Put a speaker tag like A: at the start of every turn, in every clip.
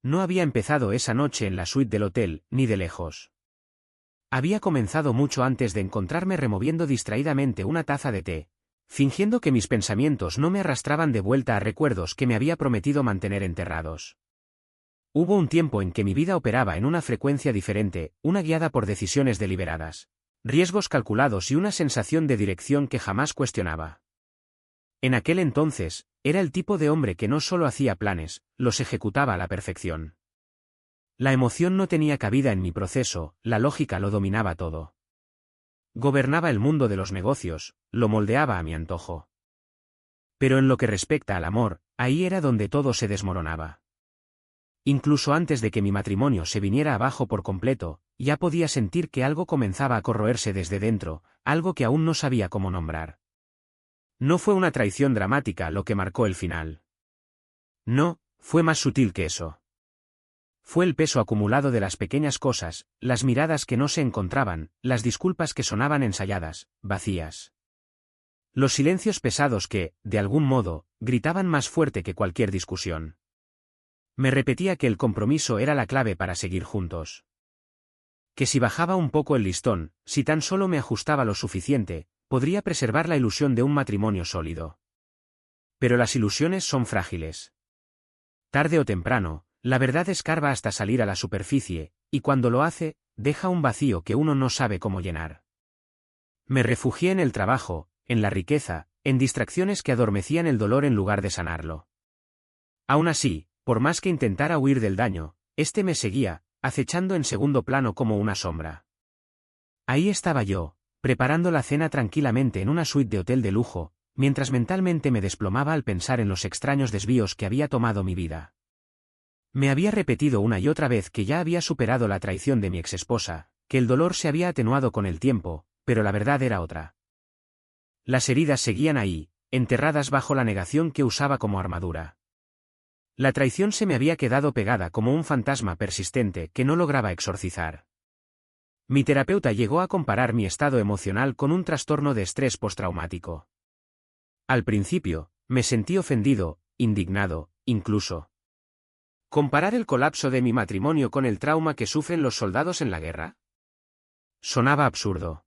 A: No había empezado esa noche en la suite del hotel, ni de lejos. Había comenzado mucho antes de encontrarme removiendo distraídamente una taza de té, fingiendo que mis pensamientos no me arrastraban de vuelta a recuerdos que me había prometido mantener enterrados. Hubo un tiempo en que mi vida operaba en una frecuencia diferente, una guiada por decisiones deliberadas, riesgos calculados y una sensación de dirección que jamás cuestionaba. En aquel entonces, era el tipo de hombre que no solo hacía planes, los ejecutaba a la perfección. La emoción no tenía cabida en mi proceso, la lógica lo dominaba todo. Gobernaba el mundo de los negocios, lo moldeaba a mi antojo. Pero en lo que respecta al amor, ahí era donde todo se desmoronaba. Incluso antes de que mi matrimonio se viniera abajo por completo, ya podía sentir que algo comenzaba a corroerse desde dentro, algo que aún no sabía cómo nombrar. No fue una traición dramática lo que marcó el final. No, fue más sutil que eso. Fue el peso acumulado de las pequeñas cosas, las miradas que no se encontraban, las disculpas que sonaban ensayadas, vacías. Los silencios pesados que, de algún modo, gritaban más fuerte que cualquier discusión. Me repetía que el compromiso era la clave para seguir juntos. Que si bajaba un poco el listón, si tan solo me ajustaba lo suficiente, podría preservar la ilusión de un matrimonio sólido. Pero las ilusiones son frágiles. Tarde o temprano, la verdad escarba hasta salir a la superficie, y cuando lo hace, deja un vacío que uno no sabe cómo llenar. Me refugié en el trabajo, en la riqueza, en distracciones que adormecían el dolor en lugar de sanarlo. Aún así, por más que intentara huir del daño, este me seguía, acechando en segundo plano como una sombra. Ahí estaba yo, preparando la cena tranquilamente en una suite de hotel de lujo, mientras mentalmente me desplomaba al pensar en los extraños desvíos que había tomado mi vida. Me había repetido una y otra vez que ya había superado la traición de mi exesposa, que el dolor se había atenuado con el tiempo, pero la verdad era otra. Las heridas seguían ahí, enterradas bajo la negación que usaba como armadura. La traición se me había quedado pegada como un fantasma persistente que no lograba exorcizar. Mi terapeuta llegó a comparar mi estado emocional con un trastorno de estrés postraumático. Al principio, me sentí ofendido, indignado, incluso. ¿Comparar el colapso de mi matrimonio con el trauma que sufren los soldados en la guerra? Sonaba absurdo.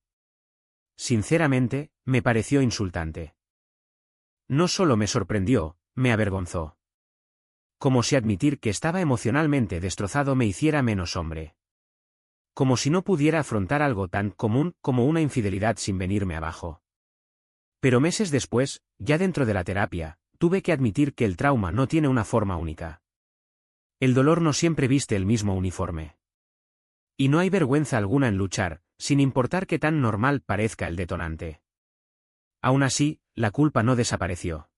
A: Sinceramente, me pareció insultante. No solo me sorprendió, me avergonzó. Como si admitir que estaba emocionalmente destrozado me hiciera menos hombre. Como si no pudiera afrontar algo tan común como una infidelidad sin venirme abajo. Pero meses después, ya dentro de la terapia, tuve que admitir que el trauma no tiene una forma única. El dolor no siempre viste el mismo uniforme. Y no hay vergüenza alguna en luchar, sin importar qué tan normal parezca el detonante. Aún así, la culpa no desapareció.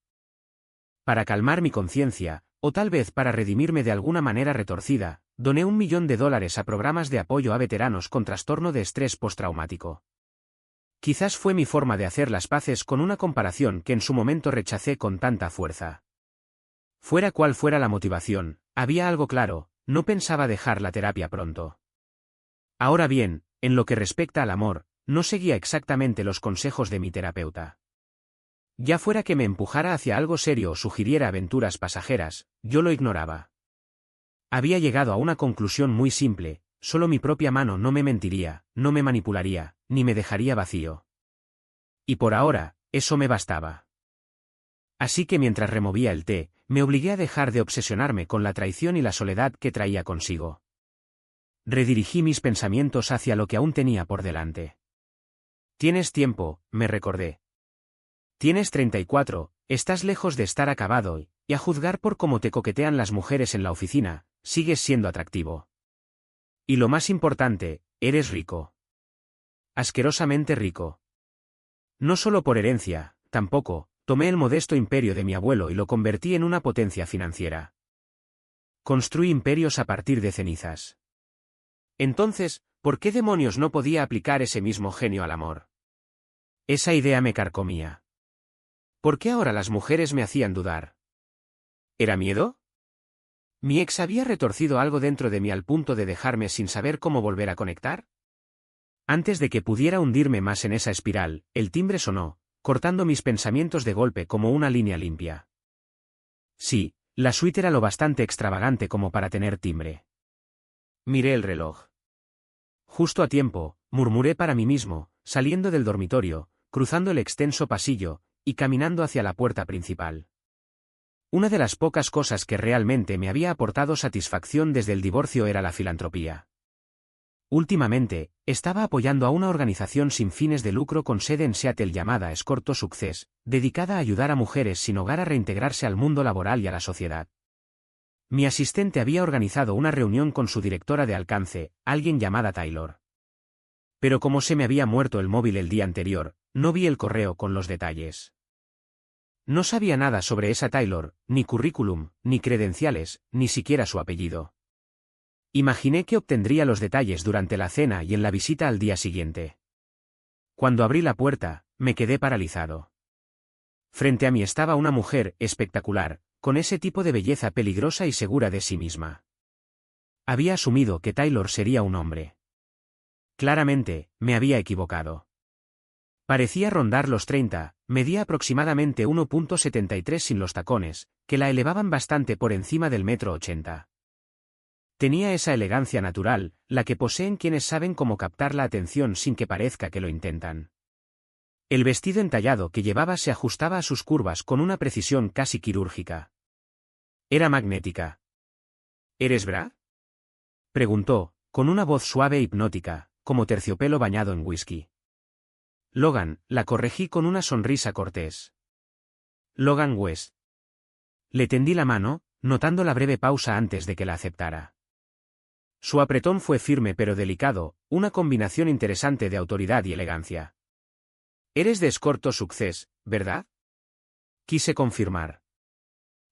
A: Para calmar mi conciencia, o tal vez para redimirme de alguna manera retorcida, doné $1 millón a programas de apoyo a veteranos con trastorno de estrés postraumático. Quizás fue mi forma de hacer las paces con una comparación que en su momento rechacé con tanta fuerza. Fuera cual fuera la motivación, había algo claro, no pensaba dejar la terapia pronto. Ahora bien, en lo que respecta al amor, no seguía exactamente los consejos de mi terapeuta. Ya fuera que me empujara hacia algo serio o sugiriera aventuras pasajeras, yo lo ignoraba. Había llegado a una conclusión muy simple: solo mi propia mano no me mentiría, no me manipularía, ni me dejaría vacío. Y por ahora, eso me bastaba. Así que mientras removía el té, me obligué a dejar de obsesionarme con la traición y la soledad que traía consigo. Redirigí mis pensamientos hacia lo que aún tenía por delante. Tienes tiempo, me recordé. Tienes 34, estás lejos de estar acabado y a juzgar por cómo te coquetean las mujeres en la oficina, sigues siendo atractivo. Y lo más importante, eres rico. Asquerosamente rico. No solo por herencia, tampoco, tomé el modesto imperio de mi abuelo y lo convertí en una potencia financiera. Construí imperios a partir de cenizas. Entonces, ¿por qué demonios no podía aplicar ese mismo genio al amor? Esa idea me carcomía. ¿Por qué ahora las mujeres me hacían dudar? ¿Era miedo? ¿Mi ex había retorcido algo dentro de mí al punto de dejarme sin saber cómo volver a conectar? Antes de que pudiera hundirme más en esa espiral, el timbre sonó, cortando mis pensamientos de golpe como una línea limpia. Sí, La suite era lo bastante extravagante como para tener timbre. Miré el reloj. Justo a tiempo, murmuré para mí mismo, saliendo del dormitorio, cruzando el extenso pasillo, y caminando hacia la puerta principal. Una de las pocas cosas que realmente me había aportado satisfacción desde el divorcio era la filantropía. Últimamente, estaba apoyando a una organización sin fines de lucro con sede en Seattle llamada Escort to Success, dedicada a ayudar a mujeres sin hogar a reintegrarse al mundo laboral y a la sociedad. Mi asistente había organizado una reunión con su directora de alcance, alguien llamada Taylor. Pero como se me había muerto el móvil el día anterior, no vi el correo con los detalles. No sabía nada sobre esa Taylor, ni currículum, ni credenciales, ni siquiera su apellido. Imaginé que obtendría los detalles durante la cena y en la visita al día siguiente. Cuando abrí la puerta, me quedé paralizado. Frente a mí estaba una mujer espectacular, con ese tipo de belleza peligrosa y segura de sí misma. Había asumido que Taylor sería un hombre. Claramente, me había equivocado. Parecía rondar los 30, medía aproximadamente 1,73 sin los tacones, que la elevaban bastante por encima del 1,80 m. Tenía esa elegancia natural, la que poseen quienes saben cómo captar la atención sin que parezca que lo intentan. El vestido entallado que llevaba se ajustaba a sus curvas con una precisión casi quirúrgica. Era magnética. ¿Eres Brad?, preguntó, con una voz suave e hipnótica, como terciopelo bañado en whisky. Logan, la corregí con una sonrisa cortés. Logan West. Le tendí la mano, notando la breve pausa antes de que la aceptara. Su apretón fue firme pero delicado, una combinación interesante de autoridad y elegancia. Eres de Escort to Success, ¿verdad? Quise confirmar.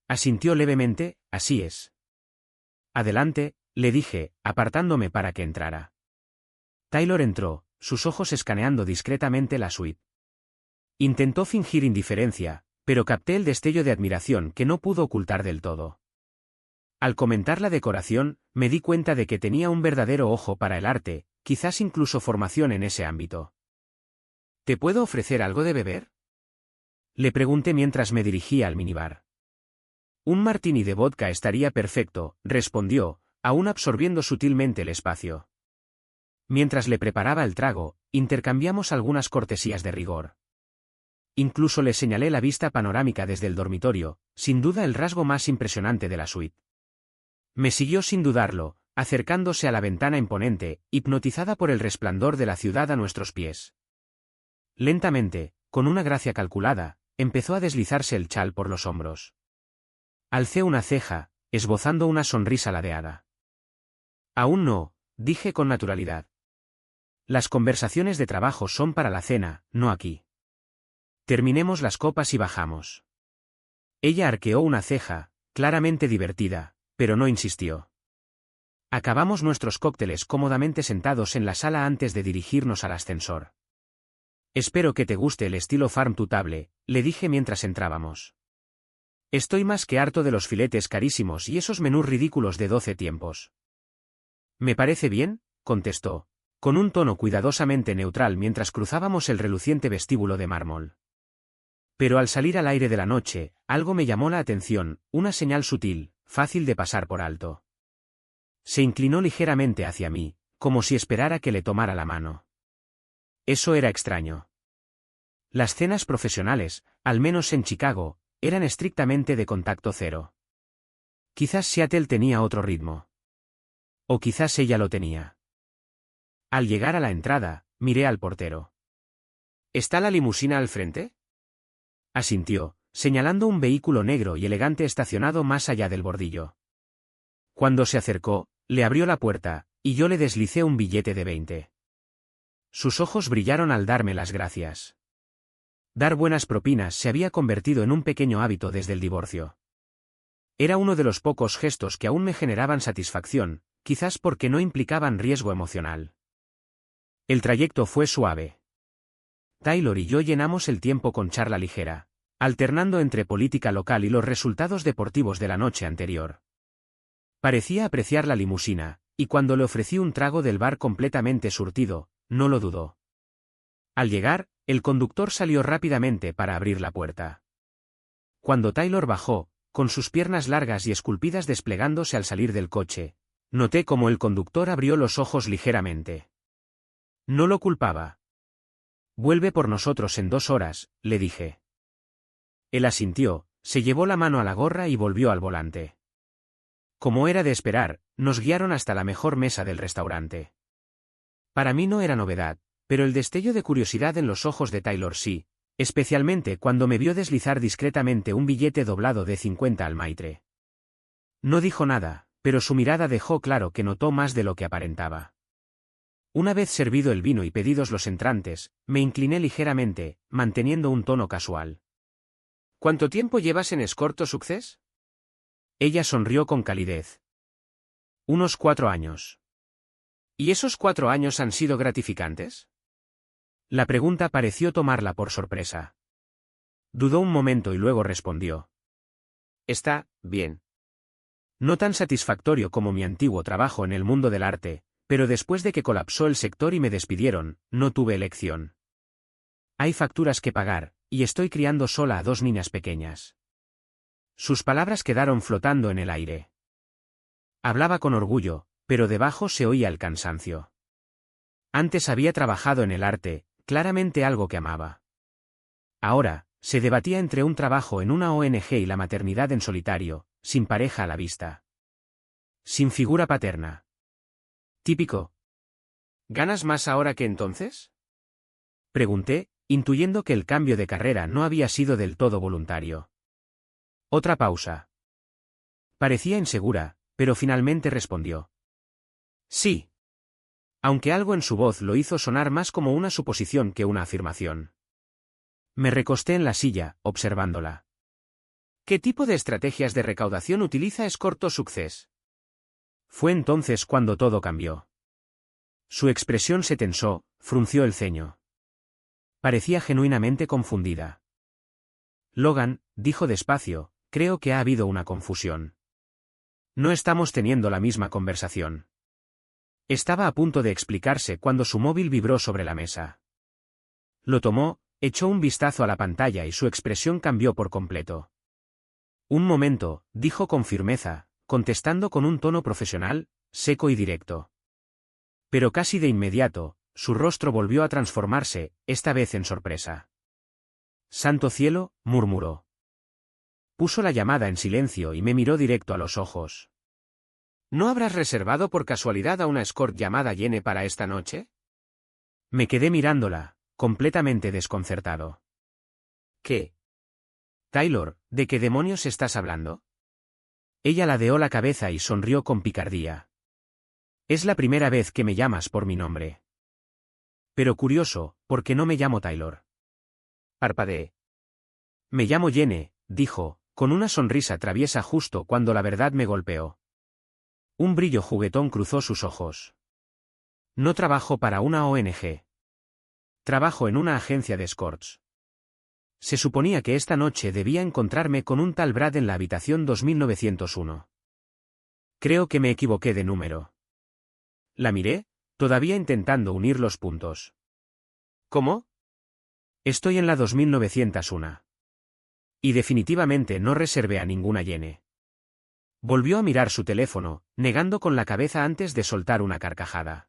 A: Asintió levemente, así es. Adelante, le dije, apartándome para que entrara. Taylor entró, sus ojos escaneando discretamente la suite. Intentó fingir indiferencia, pero capté el destello de admiración que no pudo ocultar del todo. Al comentar la decoración, me di cuenta de que tenía un verdadero ojo para el arte, quizás incluso formación en ese ámbito. ¿Te puedo ofrecer algo de beber?, le pregunté mientras me dirigía al minibar. Un martini de vodka estaría perfecto, respondió, aún absorbiendo sutilmente el espacio. Mientras le preparaba el trago, intercambiamos algunas cortesías de rigor. Incluso le señalé la vista panorámica desde el dormitorio, sin duda el rasgo más impresionante de la suite. Me siguió sin dudarlo, acercándose a la ventana imponente, hipnotizada por el resplandor de la ciudad a nuestros pies. Lentamente, con una gracia calculada, empezó a deslizarse el chal por los hombros. Alcé una ceja, esbozando una sonrisa ladeada. Aún no, dije con naturalidad. Las conversaciones de trabajo son para la cena, no aquí. Terminemos las copas y bajamos. Ella arqueó una ceja, claramente divertida, pero no insistió. Acabamos nuestros cócteles cómodamente sentados en la sala antes de dirigirnos al ascensor. Espero que te guste el estilo farm to table, le dije mientras entrábamos. Estoy más que harto de los filetes carísimos y esos menús ridículos de 12 tiempos. Me parece bien, contestó, con un tono cuidadosamente neutral mientras cruzábamos el reluciente vestíbulo de mármol. Pero al salir al aire de la noche, algo me llamó la atención, una señal sutil, fácil de pasar por alto. Se inclinó ligeramente hacia mí, como si esperara que le tomara la mano. Eso era extraño. Las cenas profesionales, al menos en Chicago, eran estrictamente de contacto cero. Quizás Seattle tenía otro ritmo. O quizás ella lo tenía. Al llegar a la entrada, miré al portero. ¿Está la limusina al frente?, asintió, señalando un vehículo negro y elegante estacionado más allá del bordillo. Cuando se acercó, le abrió la puerta, y yo le deslicé un billete de 20. Sus ojos brillaron al darme las gracias. Dar buenas propinas se había convertido en un pequeño hábito desde el divorcio. Era uno de los pocos gestos que aún me generaban satisfacción, quizás porque no implicaban riesgo emocional. El trayecto fue suave. Taylor y yo llenamos el tiempo con charla ligera, alternando entre política local y los resultados deportivos de la noche anterior. Parecía apreciar la limusina, y cuando le ofrecí un trago del bar completamente surtido, no lo dudó. Al llegar, el conductor salió rápidamente para abrir la puerta. Cuando Taylor bajó, con sus piernas largas y esculpidas desplegándose al salir del coche. Noté cómo el conductor abrió los ojos ligeramente. No lo culpaba. Vuelve por nosotros en 2 horas, le dije. Él asintió, se llevó la mano a la gorra y volvió al volante. Como era de esperar, nos guiaron hasta la mejor mesa del restaurante. Para mí no era novedad, pero el destello de curiosidad en los ojos de Taylor sí, especialmente cuando me vio deslizar discretamente un billete doblado de 50 al maitre. No dijo nada, pero su mirada dejó claro que notó más de lo que aparentaba. Una vez servido el vino y pedidos los entrantes, me incliné ligeramente, manteniendo un tono casual. ¿Cuánto tiempo llevas en Escorto Success? Ella sonrió con calidez. Unos 4 años. ¿Y esos 4 años han sido gratificantes? La pregunta pareció tomarla por sorpresa. Dudó un momento y luego respondió. Está bien. No tan satisfactorio como mi antiguo trabajo en el mundo del arte, pero después de que colapsó el sector y me despidieron, no tuve elección. Hay facturas que pagar, y estoy criando sola a 2 niñas pequeñas. Sus palabras quedaron flotando en el aire. Hablaba con orgullo, pero debajo se oía el cansancio. Antes había trabajado en el arte, claramente algo que amaba. Ahora, se debatía entre un trabajo en una ONG y la maternidad en solitario, sin pareja a la vista. Sin figura paterna. Típico. ¿Ganas más ahora que entonces? Pregunté, intuyendo que el cambio de carrera no había sido del todo voluntario. Otra pausa. Parecía insegura, pero finalmente respondió. Sí. Aunque algo en su voz lo hizo sonar más como una suposición que una afirmación. Me recosté en la silla, observándola. ¿Qué tipo de estrategias de recaudación utiliza Escorto Success? Fue entonces cuando todo cambió. Su expresión se tensó, frunció el ceño. Parecía genuinamente confundida. Logan, dijo despacio, creo que ha habido una confusión. No estamos teniendo la misma conversación. Estaba a punto de explicarse cuando su móvil vibró sobre la mesa. Lo tomó, echó un vistazo a la pantalla y su expresión cambió por completo. Un momento, dijo con firmeza, contestando con un tono profesional, seco y directo. Pero casi de inmediato, su rostro volvió a transformarse, esta vez en sorpresa. «Santo cielo», murmuró. Puso la llamada en silencio y me miró directo a los ojos. ¿No habrás reservado por casualidad a una escort llamada Jenny para esta noche? Me quedé mirándola, completamente desconcertado. ¿Qué? Taylor, ¿de qué demonios estás hablando? Ella ladeó la cabeza y sonrió con picardía. Es la primera vez que me llamas por mi nombre. Pero curioso, ¿por qué no me llamo Taylor? Parpadeé. Me llamo Jenny, dijo, con una sonrisa traviesa justo cuando la verdad me golpeó. Un brillo juguetón cruzó sus ojos. No trabajo para una ONG. Trabajo en una agencia de escorts. Se suponía que esta noche debía encontrarme con un tal Brad en la habitación 2901. Creo que me equivoqué de número. La miré, todavía intentando unir los puntos. ¿Cómo? Estoy en la 2901. Y definitivamente no reservé a ninguna Jenny. Volvió a mirar su teléfono, negando con la cabeza antes de soltar una carcajada.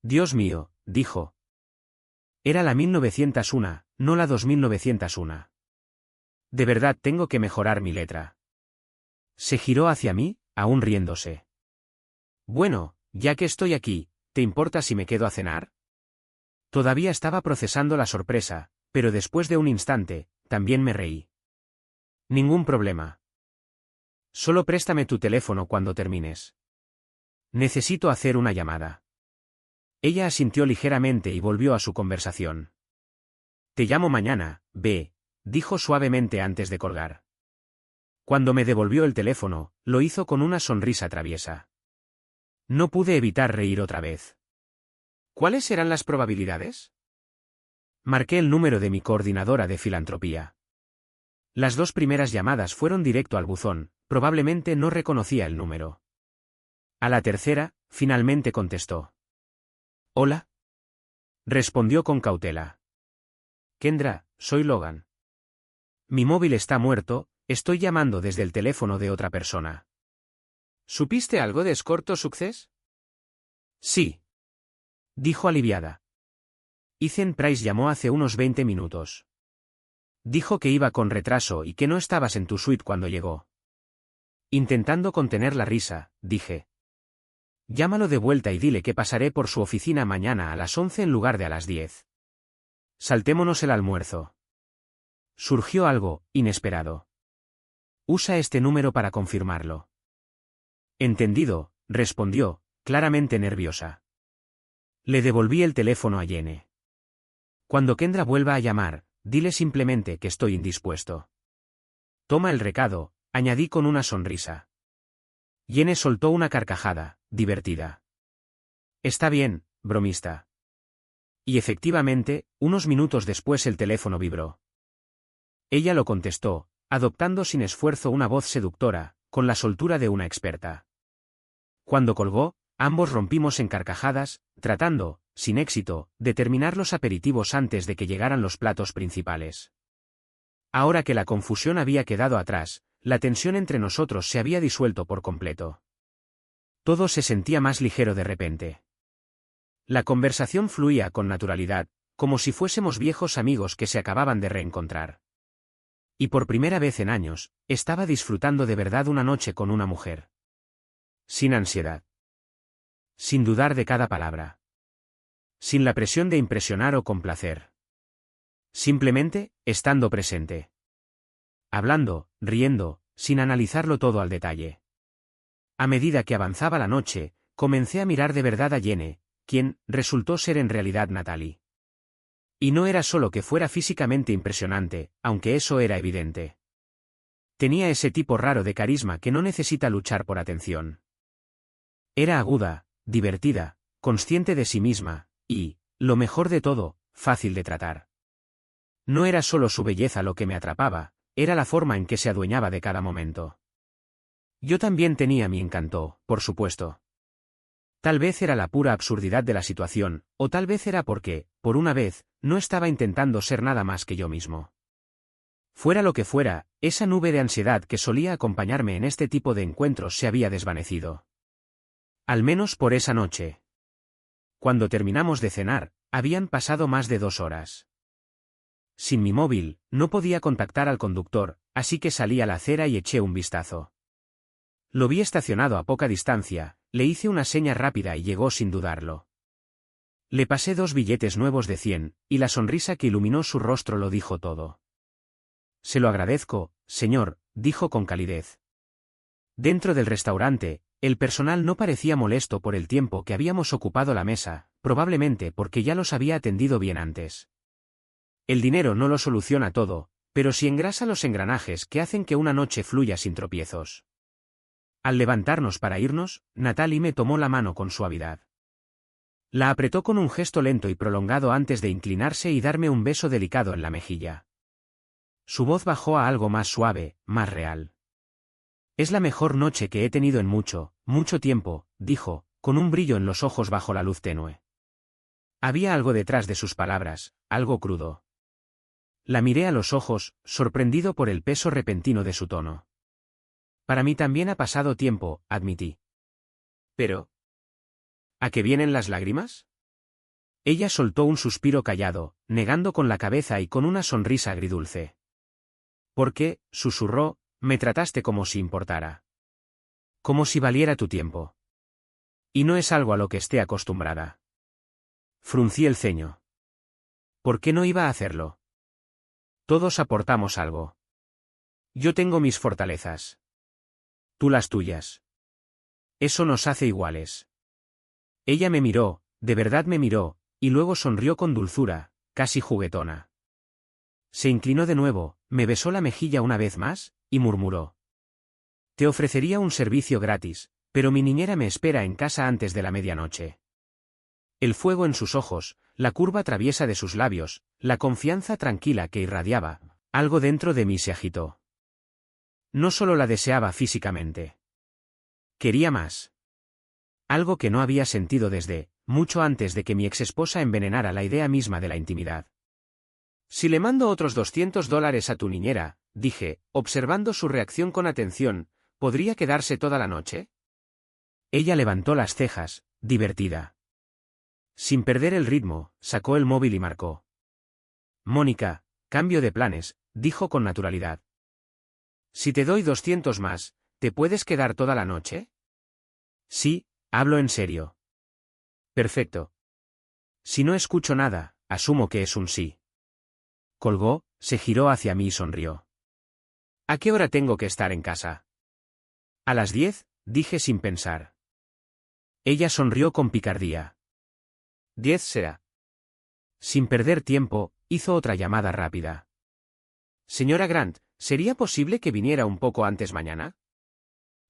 A: Dios mío, dijo. Era la 1901, no la 2901. De verdad tengo que mejorar mi letra. Se giró hacia mí, aún riéndose. Bueno, ya que estoy aquí, ¿te importa si me quedo a cenar? Todavía estaba procesando la sorpresa, pero después de un instante, también me reí. Ningún problema. Solo préstame tu teléfono cuando termines. Necesito hacer una llamada. Ella asintió ligeramente y volvió a su conversación. Te llamo mañana, B, dijo suavemente antes de colgar. Cuando me devolvió el teléfono, lo hizo con una sonrisa traviesa. No pude evitar reír otra vez. ¿Cuáles eran las probabilidades? Marqué el número de mi coordinadora de filantropía. Las 2 primeras llamadas fueron directo al buzón, probablemente no reconocía el número. A la tercera, finalmente contestó. ¿Hola? Respondió con cautela. Kendra, soy Logan. Mi móvil está muerto, Estoy llamando desde el teléfono de otra persona.
B: ¿Supiste algo de Escorto Success?
A: Sí. Dijo aliviada. Ethan Price llamó hace unos 20 minutos. Dijo que iba con retraso y que no estabas en tu suite cuando llegó. Intentando contener la risa, dije. Llámalo de vuelta y dile que pasaré por su oficina mañana a las 11 en lugar de a las 10. Saltémonos el almuerzo. Surgió algo inesperado. Usa este número para confirmarlo. Entendido, respondió, claramente nerviosa. Le devolví el teléfono a Jenny. Cuando Kendra vuelva a llamar, dile simplemente que estoy indispuesto. Toma el recado, añadí con una sonrisa. Jenny soltó una carcajada, divertida. Está bien, bromista. Y efectivamente, unos minutos después el teléfono vibró. Ella lo contestó, adoptando sin esfuerzo una voz seductora, con la soltura de una experta. Cuando colgó, ambos rompimos en carcajadas, tratando, sin éxito, de terminar los aperitivos antes de que llegaran los platos principales. Ahora que la confusión había quedado atrás, la tensión entre nosotros se había disuelto por completo. Todo se sentía más ligero de repente. La conversación fluía con naturalidad, como si fuésemos viejos amigos que se acababan de reencontrar. Y por primera vez en años, estaba disfrutando de verdad una noche con una mujer. Sin ansiedad. Sin dudar de cada palabra. Sin la presión de impresionar o complacer. Simplemente, estando presente. Hablando, riendo, sin analizarlo todo al detalle. A medida que avanzaba la noche, comencé a mirar de verdad a Jenny, quien resultó ser en realidad Natalie. Y no era solo que fuera físicamente impresionante, aunque eso era evidente. Tenía ese tipo raro de carisma que no necesita luchar por atención. Era aguda, divertida, consciente de sí misma, y, lo mejor de todo, fácil de tratar. No era solo su belleza lo que me atrapaba, era la forma en que se adueñaba de cada momento. Yo también tenía mi encanto, por supuesto. Tal vez era la pura absurdidad de la situación, o tal vez era porque, por una vez, no estaba intentando ser nada más que yo mismo. Fuera lo que fuera, esa nube de ansiedad que solía acompañarme en este tipo de encuentros se había desvanecido. Al menos por esa noche. Cuando terminamos de cenar, habían pasado más de 2 horas. Sin mi móvil, no podía contactar al conductor, así que salí a la acera y eché un vistazo. Lo vi estacionado a poca distancia, le hice una seña rápida y llegó sin dudarlo. Le pasé 2 billetes nuevos de 100, y la sonrisa que iluminó su rostro lo dijo todo. Se lo agradezco, señor, dijo con calidez. Dentro del restaurante, el personal no parecía molesto por el tiempo que habíamos ocupado la mesa, probablemente porque ya los había atendido bien antes. El dinero no lo soluciona todo, pero sí engrasa los engranajes que hacen que una noche fluya sin tropiezos. Al levantarnos para irnos, Natalie me tomó la mano con suavidad. La apretó con un gesto lento y prolongado antes de inclinarse y darme un beso delicado en la mejilla. Su voz bajó a algo más suave, más real. Es la mejor noche que he tenido en mucho, mucho tiempo, dijo, con un brillo en los ojos bajo la luz tenue. Había algo detrás de sus palabras, algo crudo. La miré a los ojos, sorprendido por el peso repentino de su tono. Para mí también ha pasado tiempo, admití. Pero... ¿a qué vienen las lágrimas? Ella soltó un suspiro callado, negando con la cabeza y con una sonrisa agridulce. ¿Por qué?, susurró, me trataste como si importara. Como si valiera tu tiempo. Y no es algo a lo que esté acostumbrada. Fruncí el ceño. ¿Por qué no iba a hacerlo? Todos aportamos algo. Yo tengo mis fortalezas. Tú las tuyas. Eso nos hace iguales. Ella me miró, de verdad me miró, y luego sonrió con dulzura, casi juguetona. Se inclinó de nuevo, me besó la mejilla una vez más, y murmuró. Te ofrecería un servicio gratis, pero mi niñera me espera en casa antes de la medianoche. El fuego en sus ojos, la curva traviesa de sus labios, la confianza tranquila que irradiaba, algo dentro de mí se agitó. No solo la deseaba físicamente. Quería más. Algo que no había sentido desde, mucho antes de que mi exesposa envenenara la idea misma de la intimidad. Si le mando otros $200 a tu niñera, dije, observando su reacción con atención, ¿podría quedarse toda la noche? Ella levantó las cejas, divertida. Sin perder el ritmo, sacó el móvil y marcó. Mónica, cambio de planes, dijo con naturalidad. Si te doy 200 más, ¿te puedes quedar toda la noche? Sí, hablo en serio. Perfecto. Si no escucho nada, asumo que es un sí. Colgó, se giró hacia mí y sonrió. ¿A qué hora tengo que estar en casa? A las 10, dije sin pensar. Ella sonrió con picardía. 10 será. Sin perder tiempo, hizo otra llamada rápida. Señora Grant, ¿sería posible que viniera un poco antes mañana?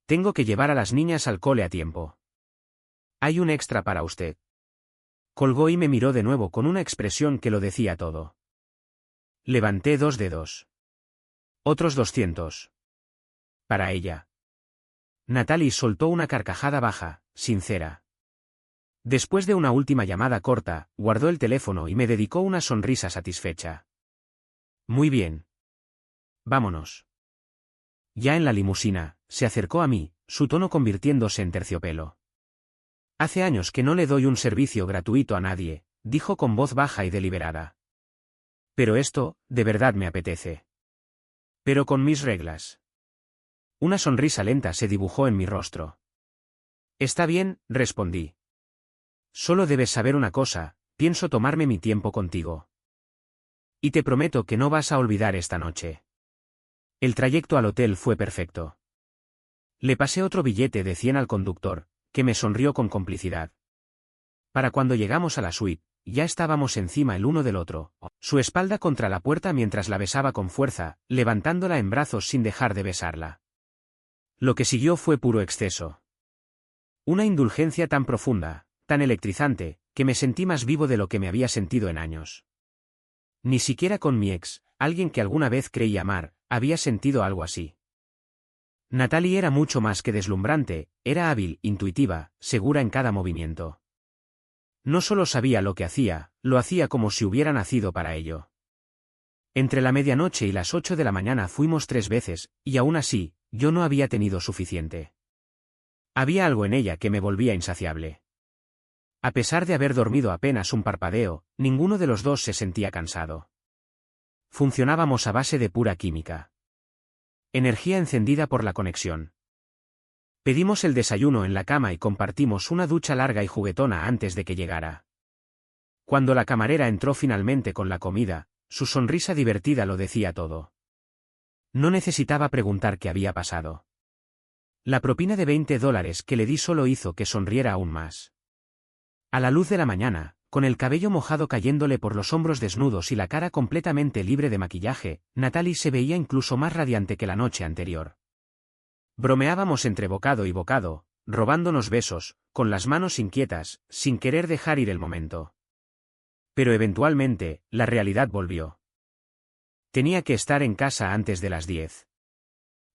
A: Tengo que llevar a las niñas al cole a tiempo. Hay un extra para usted. Colgó y me miró de nuevo con una expresión que lo decía todo. Levanté 2 dedos. Otros 200. Para ella. Natalie soltó una carcajada baja, sincera. Después de una última llamada corta, guardó el teléfono y me dedicó una sonrisa satisfecha. Muy bien. Vámonos. Ya en la limusina, se acercó a mí, su tono convirtiéndose en terciopelo. Hace años que no le doy un servicio gratuito a nadie, dijo con voz baja y deliberada. Pero esto, de verdad me apetece. Pero con mis reglas. Una sonrisa lenta se dibujó en mi rostro. Está bien, respondí. Solo debes saber una cosa, pienso tomarme mi tiempo contigo. Y te prometo que no vas a olvidar esta noche. El trayecto al hotel fue perfecto. Le pasé otro billete de 100 al conductor, que me sonrió con complicidad. Para cuando llegamos a la suite, ya estábamos encima el uno del otro, su espalda contra la puerta mientras la besaba con fuerza, levantándola en brazos sin dejar de besarla. Lo que siguió fue puro exceso. Una indulgencia tan profunda, tan electrizante, que me sentí más vivo de lo que me había sentido en años. Ni siquiera con mi ex, alguien que alguna vez creí amar, había sentido algo así. Natalie era mucho más que deslumbrante, era hábil, intuitiva, segura en cada movimiento. No solo sabía lo que hacía, lo hacía como si hubiera nacido para ello. Entre la medianoche y las 8 de la mañana fuimos 3 veces, y aún así, yo no había tenido suficiente. Había algo en ella que me volvía insaciable. A pesar de haber dormido apenas un parpadeo, ninguno de los dos se sentía cansado. Funcionábamos a base de pura química. Energía encendida por la conexión. Pedimos el desayuno en la cama y compartimos una ducha larga y juguetona antes de que llegara. Cuando la camarera entró finalmente con la comida, su sonrisa divertida lo decía todo. No necesitaba preguntar qué había pasado. La propina de $20 que le di solo hizo que sonriera aún más. A la luz de la mañana, con el cabello mojado cayéndole por los hombros desnudos y la cara completamente libre de maquillaje, Natalie se veía incluso más radiante que la noche anterior. Bromeábamos entre bocado y bocado, robándonos besos, con las manos inquietas, sin querer dejar ir el momento. Pero eventualmente, la realidad volvió. Tenía que estar en casa antes de las 10.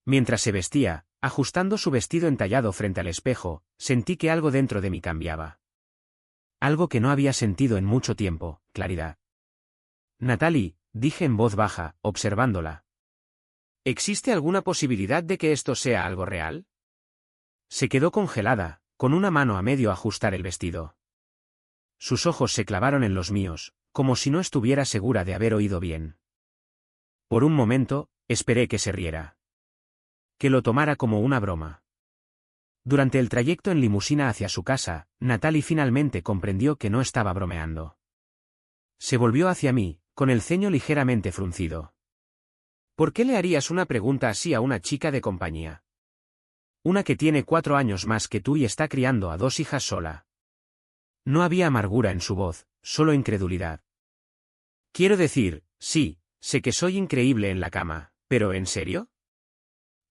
A: Mientras se vestía, ajustando su vestido entallado frente al espejo, sentí que algo dentro de mí cambiaba. Algo que no había sentido en mucho tiempo, claridad. Natalie, dije en voz baja, observándola. ¿Existe alguna posibilidad de que esto sea algo real? Se quedó congelada, con una mano a medio ajustar el vestido. Sus ojos se clavaron en los míos, como si no estuviera segura de haber oído bien. Por un momento, esperé que se riera. Que lo tomara como una broma. Durante el trayecto en limusina hacia su casa, Natalie finalmente comprendió que no estaba bromeando. Se volvió hacia mí, con el ceño ligeramente fruncido. ¿Por qué le harías una pregunta así a una chica de compañía? Una que tiene 4 años más que tú y está criando a 2 hijas sola. No había amargura en su voz, solo incredulidad. Quiero decir, sí, sé que soy increíble en la cama, pero ¿en serio?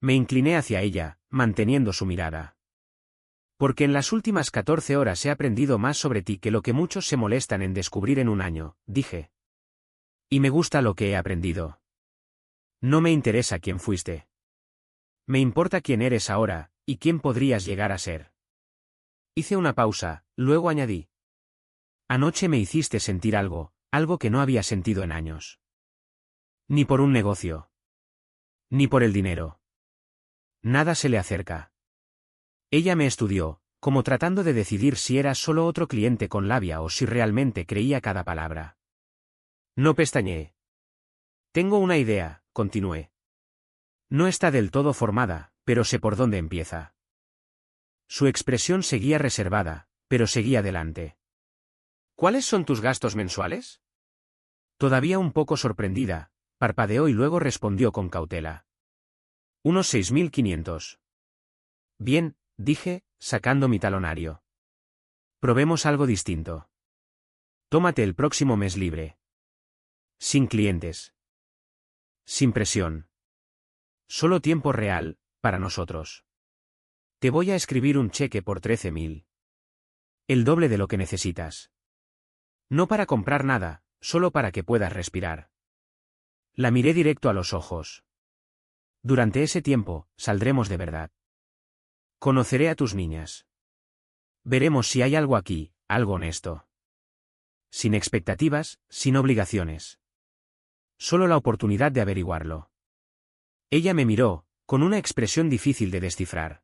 A: Me incliné hacia ella, manteniendo su mirada. Porque en las últimas 14 horas he aprendido más sobre ti que lo que muchos se molestan en descubrir en un año, dije. Y me gusta lo que he aprendido. No me interesa quién fuiste. Me importa quién eres ahora, y quién podrías llegar a ser. Hice una pausa, luego añadí. Anoche me hiciste sentir algo, algo que no había sentido en años. Ni por un negocio. Ni por el dinero. Nada se le acerca. Ella me estudió, como tratando de decidir si era solo otro cliente con labia o si realmente creía cada palabra. No pestañeé. Tengo una idea, continué. No está del todo formada, pero sé por dónde empieza. Su expresión seguía reservada, pero seguía adelante.
B: ¿Cuáles son tus gastos mensuales?
A: Todavía un poco sorprendida, parpadeó y luego respondió con cautela. Unos 6.500. Bien, dije, sacando mi talonario. Probemos algo distinto. Tómate el próximo mes libre. Sin clientes. Sin presión. Solo tiempo real, para nosotros. Te voy a escribir un cheque por 13.000. El doble de lo que necesitas. No para comprar nada, solo para que puedas respirar. La miré directo a los ojos. Durante ese tiempo, saldremos de verdad. Conoceré a tus niñas. Veremos si hay algo aquí, algo honesto. Sin expectativas, sin obligaciones. Solo la oportunidad de averiguarlo. Ella me miró, con una expresión difícil de descifrar.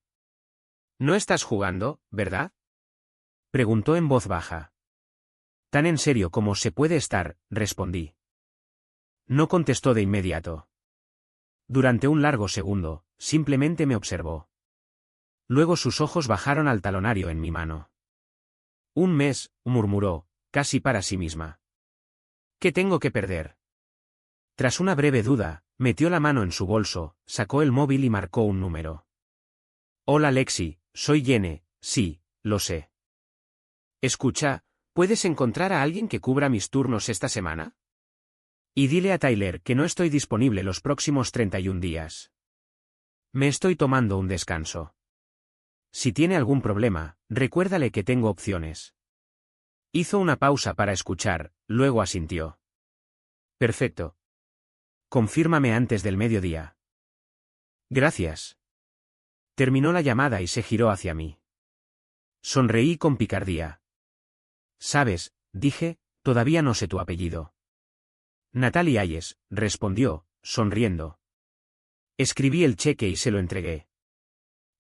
B: No estás jugando, ¿verdad?
A: Preguntó en voz baja. Tan en serio como se puede estar, respondí. No contestó de inmediato. Durante un largo segundo, simplemente me observó. Luego sus ojos bajaron al talonario en mi mano. Un mes, murmuró, casi para sí misma. ¿Qué tengo que perder? Tras una breve duda, metió la mano en su bolso, sacó el móvil y marcó un número. Hola Lexi, soy Jenny, sí, lo sé.
B: Escucha, ¿puedes encontrar a alguien que cubra mis turnos esta semana?
A: Y dile a Tyler que no estoy disponible los próximos 31 días. Me estoy tomando un descanso. Si tiene algún problema, recuérdale que tengo opciones. Hizo una pausa para escuchar, luego asintió. Perfecto. Confírmame antes del mediodía. Gracias. Terminó la llamada y se giró hacia mí. Sonreí con picardía. Sabes, dije, todavía no sé tu apellido. Natalie Hayes, respondió, sonriendo. Escribí el cheque y se lo entregué.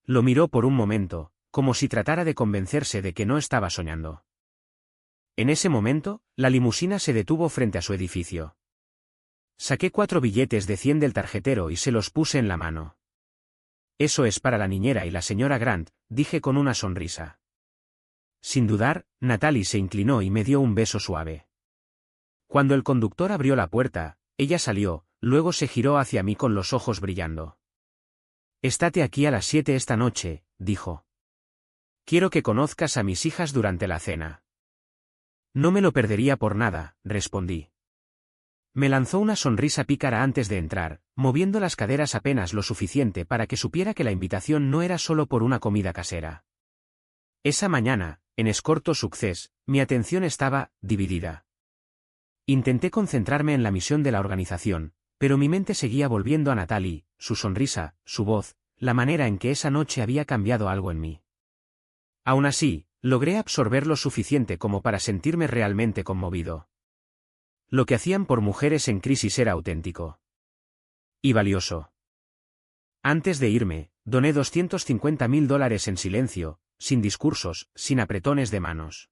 A: Lo miró por un momento, como si tratara de convencerse de que no estaba soñando. En ese momento, la limusina se detuvo frente a su edificio. Saqué 4 billetes de 100 del tarjetero y se los puse en la mano. Eso es para la niñera y la señora Grant, dije con una sonrisa. Sin dudar, Natalie se inclinó y me dio un beso suave. Cuando el conductor abrió la puerta, ella salió, luego se giró hacia mí con los ojos brillando. Estate aquí a las 7 esta noche, dijo. Quiero que conozcas a mis hijas durante la cena. No me lo perdería por nada, respondí. Me lanzó una sonrisa pícara antes de entrar, moviendo las caderas apenas lo suficiente para que supiera que la invitación no era solo por una comida casera. Esa mañana, en Escorto Success, mi atención estaba dividida. Intenté concentrarme en la misión de la organización, pero mi mente seguía volviendo a Natalie, su sonrisa, su voz, la manera en que esa noche había cambiado algo en mí. Aún así, logré absorber lo suficiente como para sentirme realmente conmovido. Lo que hacían por mujeres en crisis era auténtico. Y valioso. Antes de irme, doné $250.000 en silencio, sin discursos, sin apretones de manos.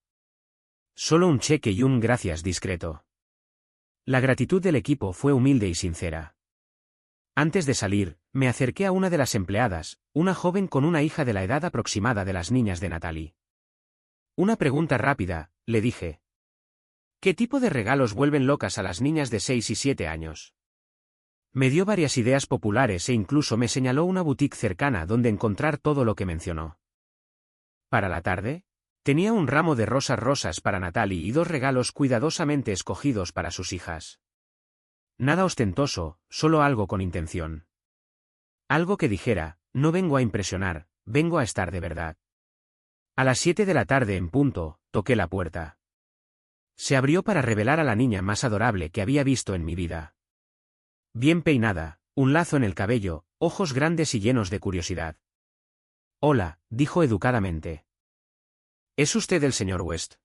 A: Solo un cheque y un gracias discreto. La gratitud del equipo fue humilde y sincera. Antes de salir, me acerqué a una de las empleadas, una joven con una hija de la edad aproximada de las niñas de Natalie. Una pregunta rápida, le dije. ¿Qué tipo de regalos vuelven locas a las niñas de 6 y 7 años? Me dio varias ideas populares e incluso me señaló una boutique cercana donde encontrar todo lo que mencionó. Para la tarde, tenía un ramo de rosas para Natalie y 2 regalos cuidadosamente escogidos para sus hijas. Nada ostentoso, solo algo con intención. Algo que dijera, no vengo a impresionar, vengo a estar de verdad. A las 7 de la tarde en punto, toqué la puerta. Se abrió para revelar a la niña más adorable que había visto en mi vida. Bien peinada, un lazo en el cabello, ojos grandes y llenos de curiosidad. Hola, dijo educadamente. ¿Es usted el señor West?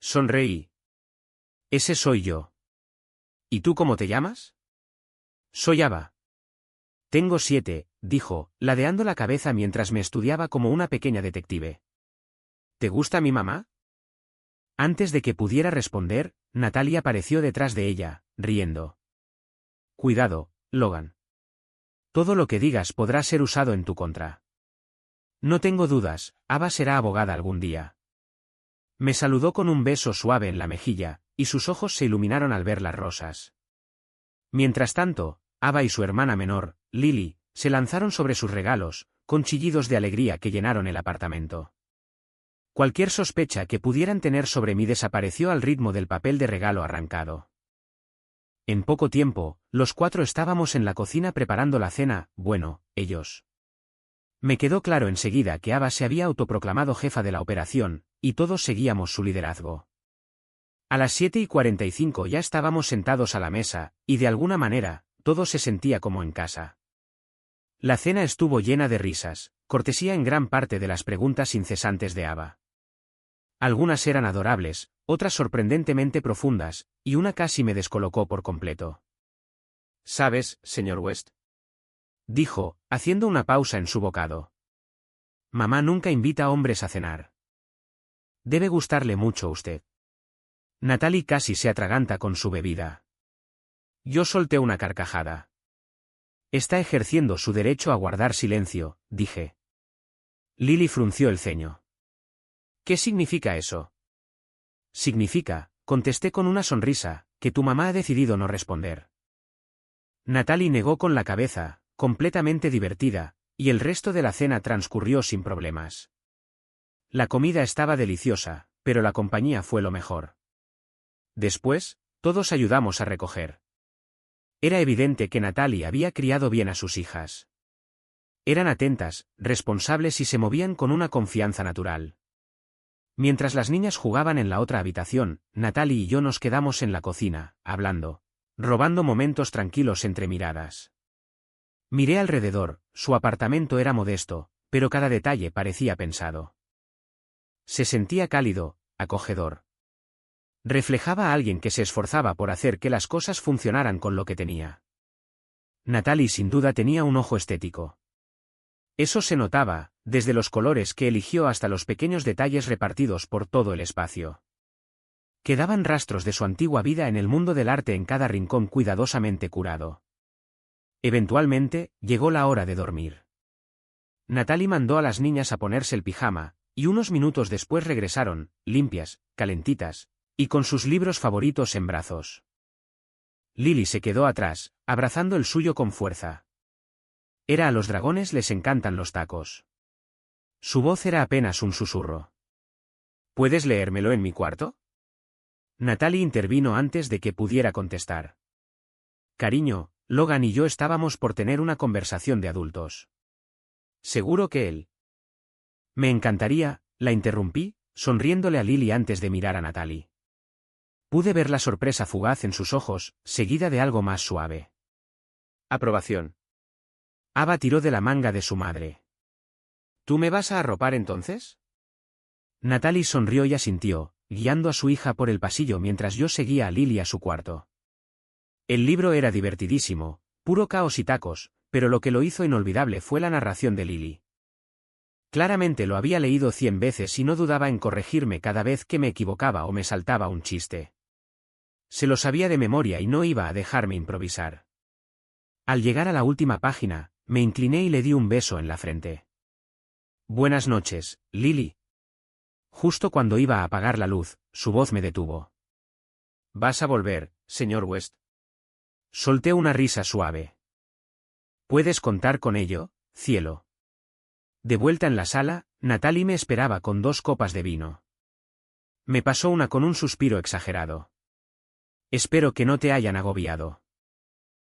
A: Sonreí. Ese soy yo. ¿Y tú cómo te llamas? Soy Ava. Tengo 7, dijo, ladeando la cabeza mientras me estudiaba como una pequeña detective. ¿Te gusta mi mamá? Antes de que pudiera responder, Natalie apareció detrás de ella, riendo. Cuidado, Logan. Todo lo que digas podrá ser usado en tu contra. No tengo dudas, Ava será abogada algún día. Me saludó con un beso suave en la mejilla, y sus ojos se iluminaron al ver las rosas. Mientras tanto, Ava y su hermana menor, Lily, se lanzaron sobre sus regalos, con chillidos de alegría que llenaron el apartamento. Cualquier sospecha que pudieran tener sobre mí desapareció al ritmo del papel de regalo arrancado. En poco tiempo, los 4 estábamos en la cocina preparando la cena, bueno, ellos. Me quedó claro enseguida que Ava se había autoproclamado jefa de la operación, y todos seguíamos su liderazgo. A las 7:45 ya estábamos sentados a la mesa, y de alguna manera, todo se sentía como en casa. La cena estuvo llena de risas, cortesía en gran parte de las preguntas incesantes de Ava. Algunas eran adorables, otras sorprendentemente profundas, y una casi me descolocó por completo.
B: ¿Sabes, señor West?,
A: dijo, haciendo una pausa en su bocado. Mamá nunca invita a hombres a cenar. Debe gustarle mucho a usted. Natalie casi se atraganta con su bebida. Yo solté una carcajada. Está ejerciendo su derecho a guardar silencio, dije. Lily frunció el ceño. ¿Qué significa eso? Significa, contesté con una sonrisa, que tu mamá ha decidido no responder. Natalie negó con la cabeza, completamente divertida, y el resto de la cena transcurrió sin problemas. La comida estaba deliciosa, pero la compañía fue lo mejor. Después, todos ayudamos a recoger. Era evidente que Natalie había criado bien a sus hijas. Eran atentas, responsables y se movían con una confianza natural. Mientras las niñas jugaban en la otra habitación, Natalie y yo nos quedamos en la cocina, hablando, robando momentos tranquilos entre miradas. Miré alrededor, su apartamento era modesto, pero cada detalle parecía pensado. Se sentía cálido, acogedor. Reflejaba a alguien que se esforzaba por hacer que las cosas funcionaran con lo que tenía. Natalie sin duda tenía un ojo estético. Eso se notaba, desde los colores que eligió hasta los pequeños detalles repartidos por todo el espacio. Quedaban rastros de su antigua vida en el mundo del arte en cada rincón cuidadosamente curado. Eventualmente, llegó la hora de dormir. Natalie mandó a las niñas a ponerse el pijama, y unos minutos después regresaron, limpias, calentitas, y con sus libros favoritos en brazos. Lily se quedó atrás, abrazando el suyo con fuerza. A los dragones les encantan los tacos. Su voz era apenas un susurro. ¿Puedes leérmelo en mi cuarto? Natalie intervino antes de que pudiera contestar. Cariño, Logan y yo estábamos por tener una conversación de adultos. ¿Seguro que él? Me encantaría, la interrumpí, sonriéndole a Lily antes de mirar a Natalie. Pude ver la sorpresa fugaz en sus ojos, seguida de algo más suave.
B: Aprobación.
A: Ava tiró de la manga de su madre.
B: ¿Tú me vas a arropar entonces?
A: Natalie sonrió y asintió, guiando a su hija por el pasillo mientras yo seguía a Lily a su cuarto. El libro era divertidísimo, puro caos y tacos, pero lo que lo hizo inolvidable fue la narración de Lily. Claramente lo había leído 100 veces y no dudaba en corregirme cada vez que me equivocaba o me saltaba un chiste. Se lo sabía de memoria y no iba a dejarme improvisar. Al llegar a la última página, me incliné y le di un beso en la frente. Buenas noches, Lily. Justo cuando iba a apagar la luz, su voz me detuvo.
B: ¿Vas a volver, señor West?
A: Solté una risa suave. ¿Puedes contar con ello, cielo? De vuelta en la sala, Natalie me esperaba con 2 copas de vino. Me pasó una con un suspiro exagerado. Espero que no te hayan agobiado.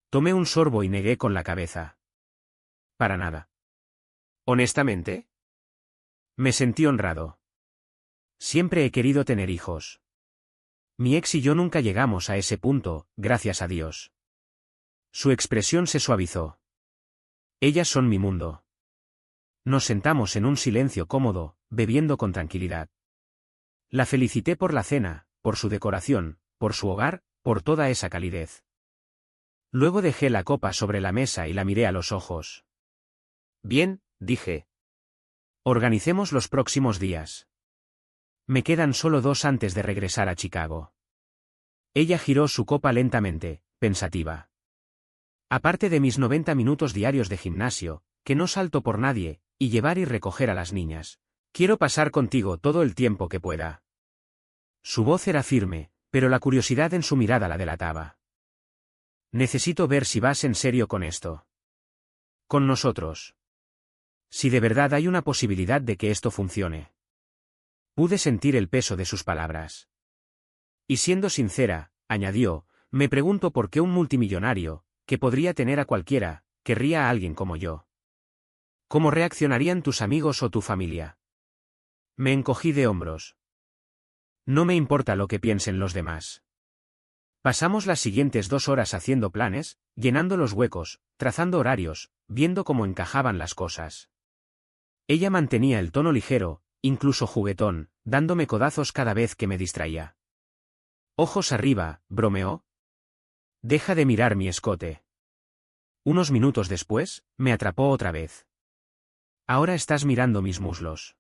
A: Tomé un sorbo y negué con la cabeza. Para nada.
B: ¿Honestamente?
A: Me sentí honrado. Siempre he querido tener hijos. Mi ex y yo nunca llegamos a ese punto, gracias a Dios. Su expresión se suavizó. Ellas son mi mundo. Nos sentamos en un silencio cómodo, bebiendo con tranquilidad. La felicité por la cena, por su decoración, por su hogar, por toda esa calidez. Luego dejé la copa sobre la mesa y la miré a los ojos. Bien, dije. Organicemos los próximos días. Me quedan solo 2 antes de regresar a Chicago. Ella giró su copa lentamente, pensativa. Aparte de mis 90 minutos diarios de gimnasio, que no salto por nadie, y llevar y recoger a las niñas, quiero pasar contigo todo el tiempo que pueda. Su voz era firme, pero la curiosidad en su mirada la delataba. Necesito ver si vas en serio con esto. Con nosotros. Si de verdad hay una posibilidad de que esto funcione. Pude sentir el peso de sus palabras. Y siendo sincera, añadió, me pregunto por qué un multimillonario, que podría tener a cualquiera, querría a alguien como yo. ¿Cómo reaccionarían tus amigos o tu familia? Me encogí de hombros. No me importa lo que piensen los demás. Pasamos las siguientes 2 horas haciendo planes, llenando los huecos, trazando horarios, viendo cómo encajaban las cosas. Ella mantenía el tono ligero, incluso juguetón, dándome codazos cada vez que me distraía. Ojos arriba, bromeó. Deja de mirar mi escote. Unos minutos después, me atrapó otra vez. Ahora estás mirando mis muslos.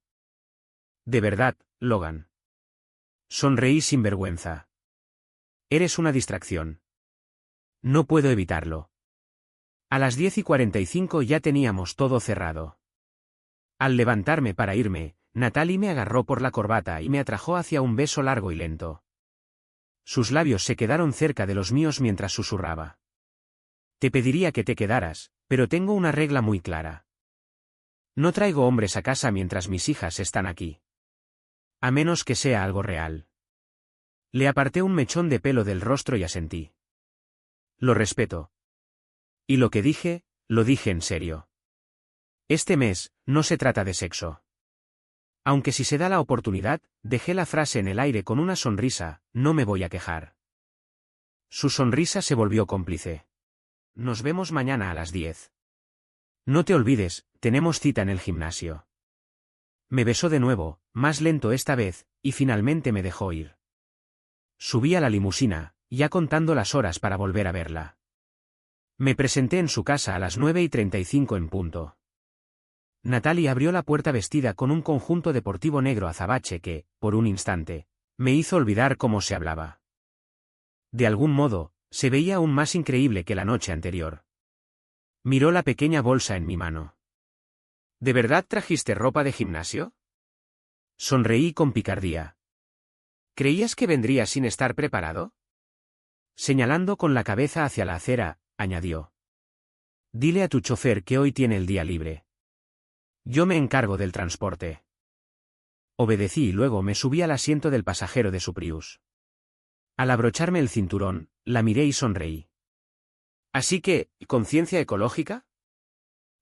A: De verdad, Logan. Sonreí sin vergüenza. Eres una distracción. No puedo evitarlo. A las 10:45 ya teníamos todo cerrado. Al levantarme para irme, Natalie me agarró por la corbata y me atrajo hacia un beso largo y lento. Sus labios se quedaron cerca de los míos mientras susurraba. Te pediría que te quedaras, pero tengo una regla muy clara. No traigo hombres a casa mientras mis hijas están aquí. A menos que sea algo real. Le aparté un mechón de pelo del rostro y asentí. Lo respeto. Y lo que dije, lo dije en serio. Este mes, no se trata de sexo. Aunque si se da la oportunidad, dejé la frase en el aire con una sonrisa, no me voy a quejar. Su sonrisa se volvió cómplice. Nos vemos mañana a las 10. No te olvides, tenemos cita en el gimnasio. Me besó de nuevo, más lento esta vez, y finalmente me dejó ir. Subí a la limusina, ya contando las horas para volver a verla. Me presenté en su casa a las 9:35 en punto. Natalie abrió la puerta vestida con un conjunto deportivo negro azabache que, por un instante, me hizo olvidar cómo se hablaba. De algún modo, se veía aún más increíble que la noche anterior. Miró la pequeña bolsa en mi mano. ¿De verdad trajiste ropa de gimnasio? Sonreí con picardía. ¿Creías que vendría sin estar preparado? Señalando con la cabeza hacia la acera, añadió. Dile a tu chofer que hoy tiene el día libre. Yo me encargo del transporte. Obedecí y luego me subí al asiento del pasajero de su Prius. Al abrocharme el cinturón, la miré y sonreí. Así que, ¿conciencia ecológica?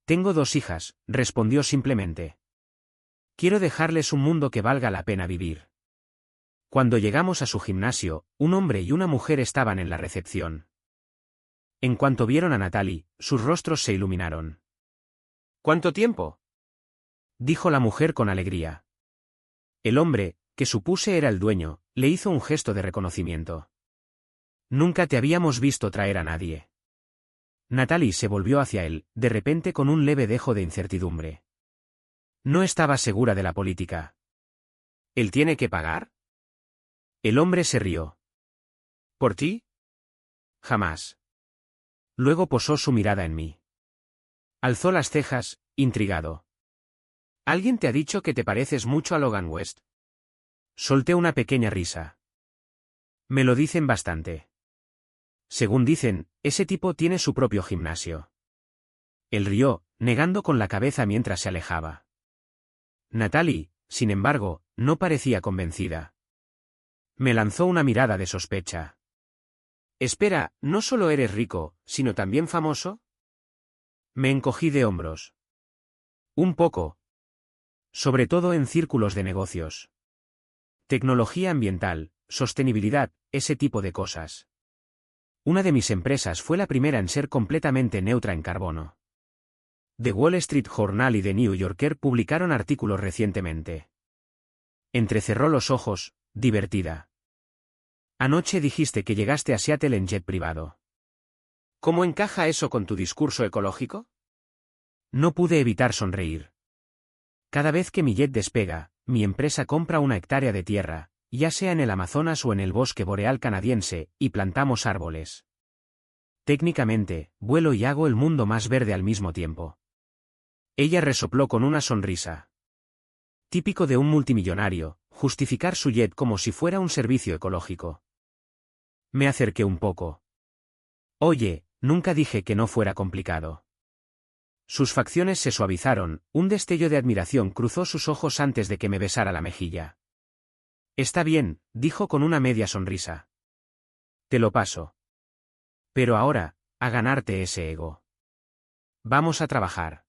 A: Tengo 2 hijas, respondió simplemente. Quiero dejarles un mundo que valga la pena vivir. Cuando llegamos a su gimnasio, un hombre y una mujer estaban en la recepción. En cuanto vieron a Natalie, sus rostros se iluminaron. ¿Cuánto tiempo?, dijo la mujer con alegría. El hombre, que supuse era el dueño, le hizo un gesto de reconocimiento. Nunca te habíamos visto traer a nadie. Natalie se volvió hacia él, de repente con un leve dejo de incertidumbre. No estaba segura de la política. ¿Él tiene que pagar? El hombre se rió. ¿Por ti? Jamás. Luego posó su mirada en mí. Alzó las cejas, intrigado. ¿Alguien te ha dicho que te pareces mucho a Logan West? Solté una pequeña risa. Me lo dicen bastante. Según dicen, ese tipo tiene su propio gimnasio. Él rió, negando con la cabeza mientras se alejaba. Natalie, sin embargo, no parecía convencida. Me lanzó una mirada de sospecha. Espera, ¿no solo eres rico, sino también famoso? Me encogí de hombros. Un poco. Sobre todo en círculos de negocios. Tecnología ambiental, sostenibilidad, ese tipo de cosas. Una de mis empresas fue la primera en ser completamente neutra en carbono. The Wall Street Journal y The New Yorker publicaron artículos recientemente. Entrecerró los ojos, divertida. Anoche dijiste que llegaste a Seattle en jet privado.
B: ¿Cómo encaja eso con tu discurso ecológico?
A: No pude evitar sonreír. Cada vez que mi jet despega, mi empresa compra una hectárea de tierra, ya sea en el Amazonas o en el bosque boreal canadiense, y plantamos árboles. Técnicamente, vuelo y hago el mundo más verde al mismo tiempo. Ella resopló con una sonrisa. Típico de un multimillonario, justificar su jet como si fuera un servicio ecológico. Me acerqué un poco. Oye, nunca dije que no fuera complicado. Sus facciones se suavizaron, un destello de admiración cruzó sus ojos antes de que me besara la mejilla. Está bien, dijo con una media sonrisa. Te lo paso. Pero ahora, a ganarte ese ego. Vamos a trabajar.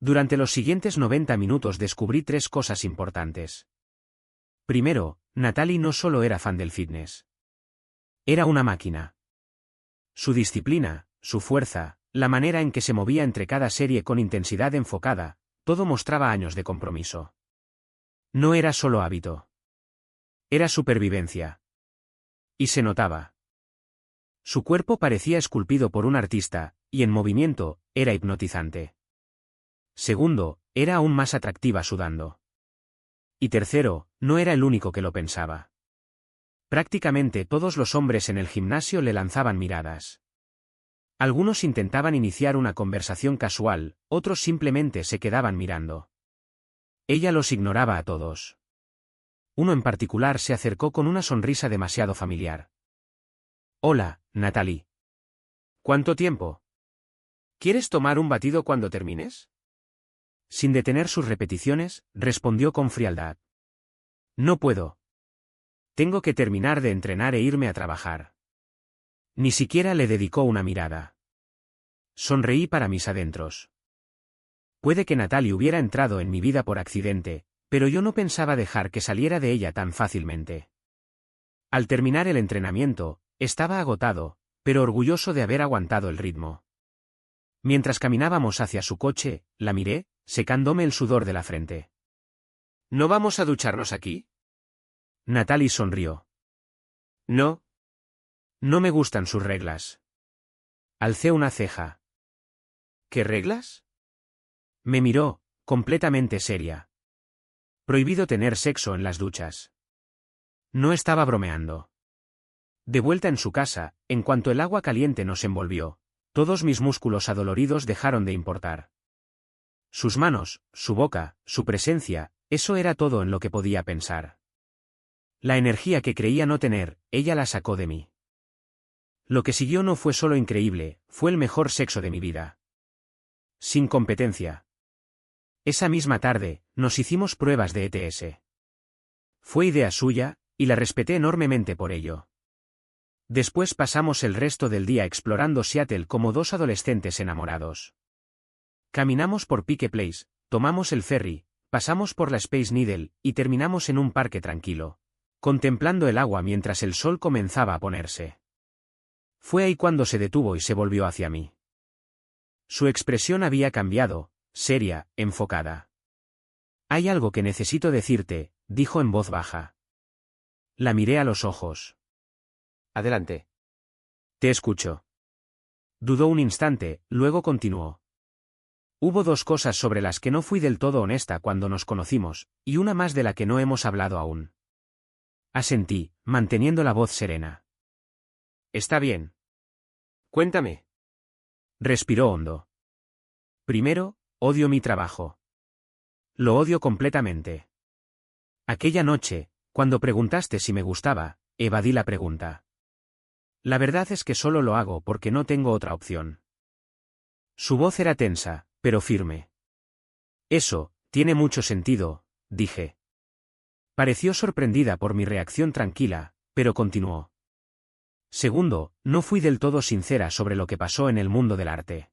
A: Durante los siguientes 90 minutos descubrí 3 cosas importantes. Primero, Natalie no solo era fan del fitness. Era una máquina. Su disciplina, su fuerza, la manera en que se movía entre cada serie con intensidad enfocada, todo mostraba años de compromiso. No era solo hábito. Era supervivencia. Y se notaba. Su cuerpo parecía esculpido por un artista, y en movimiento, era hipnotizante. Segundo, era aún más atractiva sudando. Y tercero, no era el único que lo pensaba. Prácticamente todos los hombres en el gimnasio le lanzaban miradas. Algunos intentaban iniciar una conversación casual, otros simplemente se quedaban mirando. Ella los ignoraba a todos. Uno en particular se acercó con una sonrisa demasiado familiar. Hola, Natalie.
B: ¿Cuánto tiempo? ¿Quieres tomar un batido cuando termines?
A: Sin detener sus repeticiones, respondió con frialdad. No puedo. Tengo que terminar de entrenar e irme a trabajar. Ni siquiera le dedicó una mirada. Sonreí para mis adentros. Puede que Natalie hubiera entrado en mi vida por accidente, pero yo no pensaba dejar que saliera de ella tan fácilmente. Al terminar el entrenamiento, estaba agotado, pero orgulloso de haber aguantado el ritmo. Mientras caminábamos hacia su coche, la miré, secándome el sudor de la frente.
B: ¿No vamos a ducharnos aquí?
A: Natalie sonrió.
B: No.
A: No me gustan sus reglas. Alcé una ceja.
B: ¿Qué reglas?
A: Me miró, completamente seria. Prohibido tener sexo en las duchas. No estaba bromeando. De vuelta en su casa, en cuanto el agua caliente nos envolvió, todos mis músculos adoloridos dejaron de importar. Sus manos, su boca, su presencia, eso era todo en lo que podía pensar. La energía que creía no tener, ella la sacó de mí. Lo que siguió no fue solo increíble, fue el mejor sexo de mi vida. Sin competencia. Esa misma tarde, nos hicimos pruebas de ETS. Fue idea suya, y la respeté enormemente por ello. Después pasamos el resto del día explorando Seattle como 2 adolescentes enamorados. Caminamos por Pike Place, tomamos el ferry, pasamos por la Space Needle, y terminamos en un parque tranquilo, contemplando el agua mientras el sol comenzaba a ponerse. Fue ahí cuando se detuvo y se volvió hacia mí. Su expresión había cambiado, seria, enfocada. Hay algo que necesito decirte, dijo en voz baja. La miré a los ojos.
B: Adelante.
A: Te escucho. Dudó un instante, luego continuó. Hubo 2 cosas sobre las que no fui del todo honesta cuando nos conocimos, y una más de la que no hemos hablado aún. Asentí, manteniendo la voz serena.
B: Está bien. Cuéntame.
A: Respiró hondo. Primero, odio mi trabajo. Lo odio completamente. Aquella noche, cuando preguntaste si me gustaba, evadí la pregunta. La verdad es que solo lo hago porque no tengo otra opción. Su voz era tensa, pero firme. Eso, tiene mucho sentido, dije. Pareció sorprendida por mi reacción tranquila, pero continuó. Segundo, no fui del todo sincera sobre lo que pasó en el mundo del arte.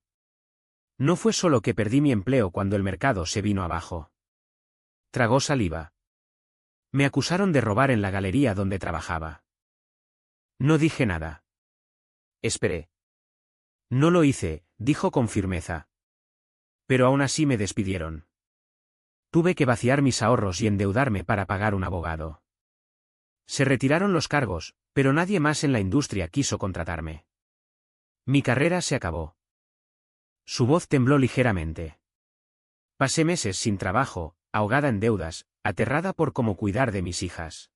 A: No fue solo que perdí mi empleo cuando el mercado se vino abajo. Tragó saliva. Me acusaron de robar en la galería donde trabajaba. No dije nada.
B: Esperé.
A: No lo hice, dijo con firmeza. Pero aún así me despidieron. Tuve que vaciar mis ahorros y endeudarme para pagar un abogado. Se retiraron los cargos, pero nadie más en la industria quiso contratarme. Mi carrera se acabó. Su voz tembló ligeramente. Pasé meses sin trabajo, ahogada en deudas, aterrada por cómo cuidar de mis hijas.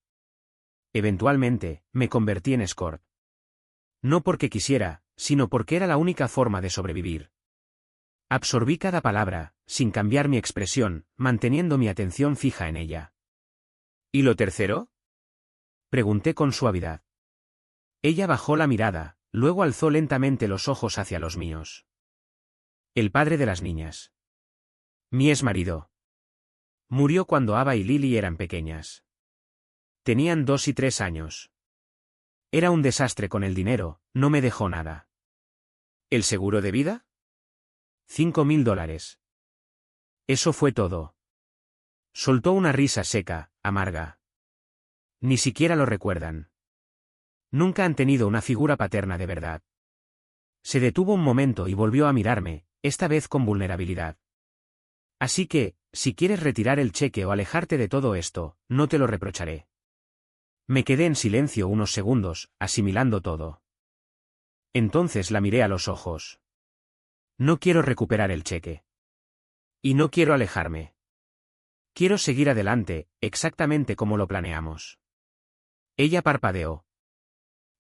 A: Eventualmente, me convertí en escort. No porque quisiera, sino porque era la única forma de sobrevivir. Absorbí cada palabra, sin cambiar mi expresión, manteniendo mi atención fija en ella. ¿Y lo tercero? Pregunté con suavidad. Ella bajó la mirada, luego alzó lentamente los ojos hacia los míos. El padre de las niñas. Mi exmarido. Murió cuando Ava y Lily eran pequeñas. Tenían 2 y 3 años. Era un desastre con el dinero, no me dejó nada. ¿El seguro de vida? $5.000. Eso fue todo. Soltó una risa seca, amarga. Ni siquiera lo recuerdan. Nunca han tenido una figura paterna de verdad. Se detuvo un momento y volvió a mirarme, esta vez con vulnerabilidad. Así que, si quieres retirar el cheque o alejarte de todo esto, no te lo reprocharé. Me quedé en silencio unos segundos, asimilando todo. Entonces la miré a los ojos. No quiero recuperar el cheque. Y no quiero alejarme. Quiero seguir adelante, exactamente como lo planeamos. Ella parpadeó.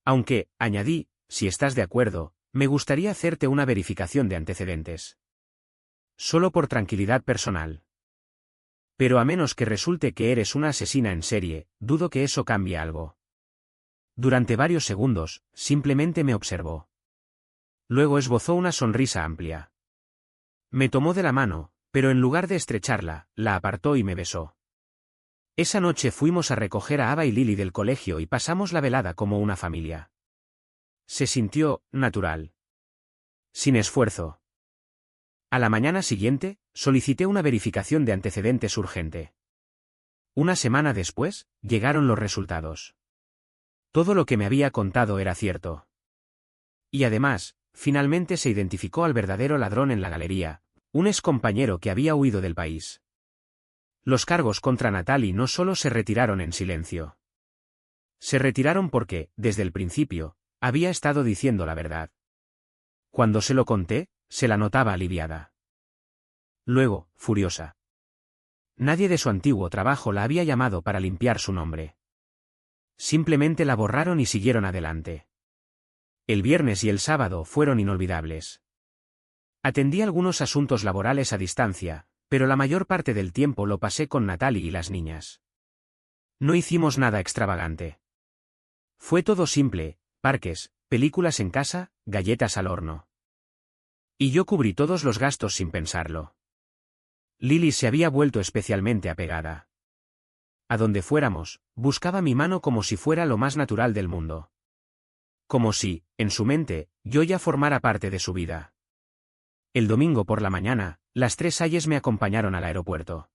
A: Aunque, añadí, si estás de acuerdo, me gustaría hacerte una verificación de antecedentes. Solo por tranquilidad personal. Pero a menos que resulte que eres una asesina en serie, dudo que eso cambie algo. Durante varios segundos, simplemente me observó. Luego esbozó una sonrisa amplia. Me tomó de la mano, pero en lugar de estrecharla, la apartó y me besó. Esa noche fuimos a recoger a Ava y Lily del colegio y pasamos la velada como una familia. Se sintió natural. Sin esfuerzo. A la mañana siguiente, solicité una verificación de antecedentes urgente. Una semana después, llegaron los resultados. Todo lo que me había contado era cierto. Y además, finalmente se identificó al verdadero ladrón en la galería, un excompañero que había huido del país. Los cargos contra Natalie no solo se retiraron en silencio. Se retiraron porque, desde el principio, había estado diciendo la verdad. Cuando se lo conté, se la notaba aliviada. Luego, furiosa. Nadie de su antiguo trabajo la había llamado para limpiar su nombre. Simplemente la borraron y siguieron adelante. El viernes y el sábado fueron inolvidables. Atendí algunos asuntos laborales a distancia, pero la mayor parte del tiempo lo pasé con Natalie y las niñas. No hicimos nada extravagante. Fue todo simple, parques, películas en casa, galletas al horno. Y yo cubrí todos los gastos sin pensarlo. Lily se había vuelto especialmente apegada. A donde fuéramos, buscaba mi mano como si fuera lo más natural del mundo. Como si, en su mente, yo ya formara parte de su vida. El domingo por la mañana, las 3 Ayes me acompañaron al aeropuerto.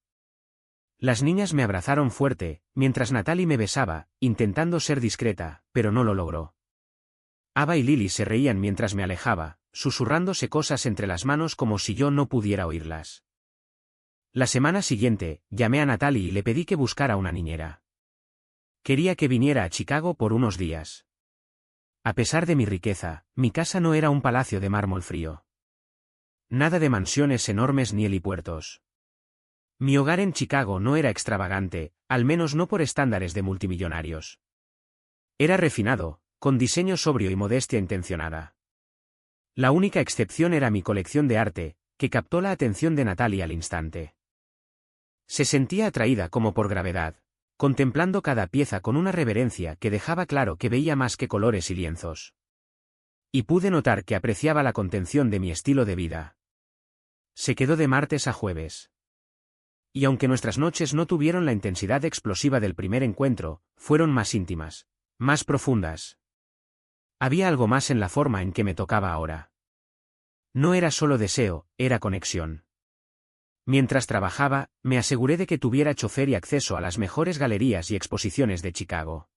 A: Las niñas me abrazaron fuerte, mientras Natalie me besaba, intentando ser discreta, pero no lo logró. Ava y Lily se reían mientras me alejaba, susurrándose cosas entre las manos como si yo no pudiera oírlas. La semana siguiente, llamé a Natalie y le pedí que buscara una niñera. Quería que viniera a Chicago por unos días. A pesar de mi riqueza, mi casa no era un palacio de mármol frío. Nada de mansiones enormes ni helipuertos. Mi hogar en Chicago no era extravagante, al menos no por estándares de multimillonarios. Era refinado, con diseño sobrio y modestia intencionada. La única excepción era mi colección de arte, que captó la atención de Natalie al instante. Se sentía atraída como por gravedad, contemplando cada pieza con una reverencia que dejaba claro que veía más que colores y lienzos. Y pude notar que apreciaba la contención de mi estilo de vida. Se quedó de martes a jueves. Y aunque nuestras noches no tuvieron la intensidad explosiva del primer encuentro, fueron más íntimas, más profundas. Había algo más en la forma en que me tocaba ahora. No era solo deseo, era conexión. Mientras trabajaba, me aseguré de que tuviera chofer y acceso a las mejores galerías y exposiciones de Chicago.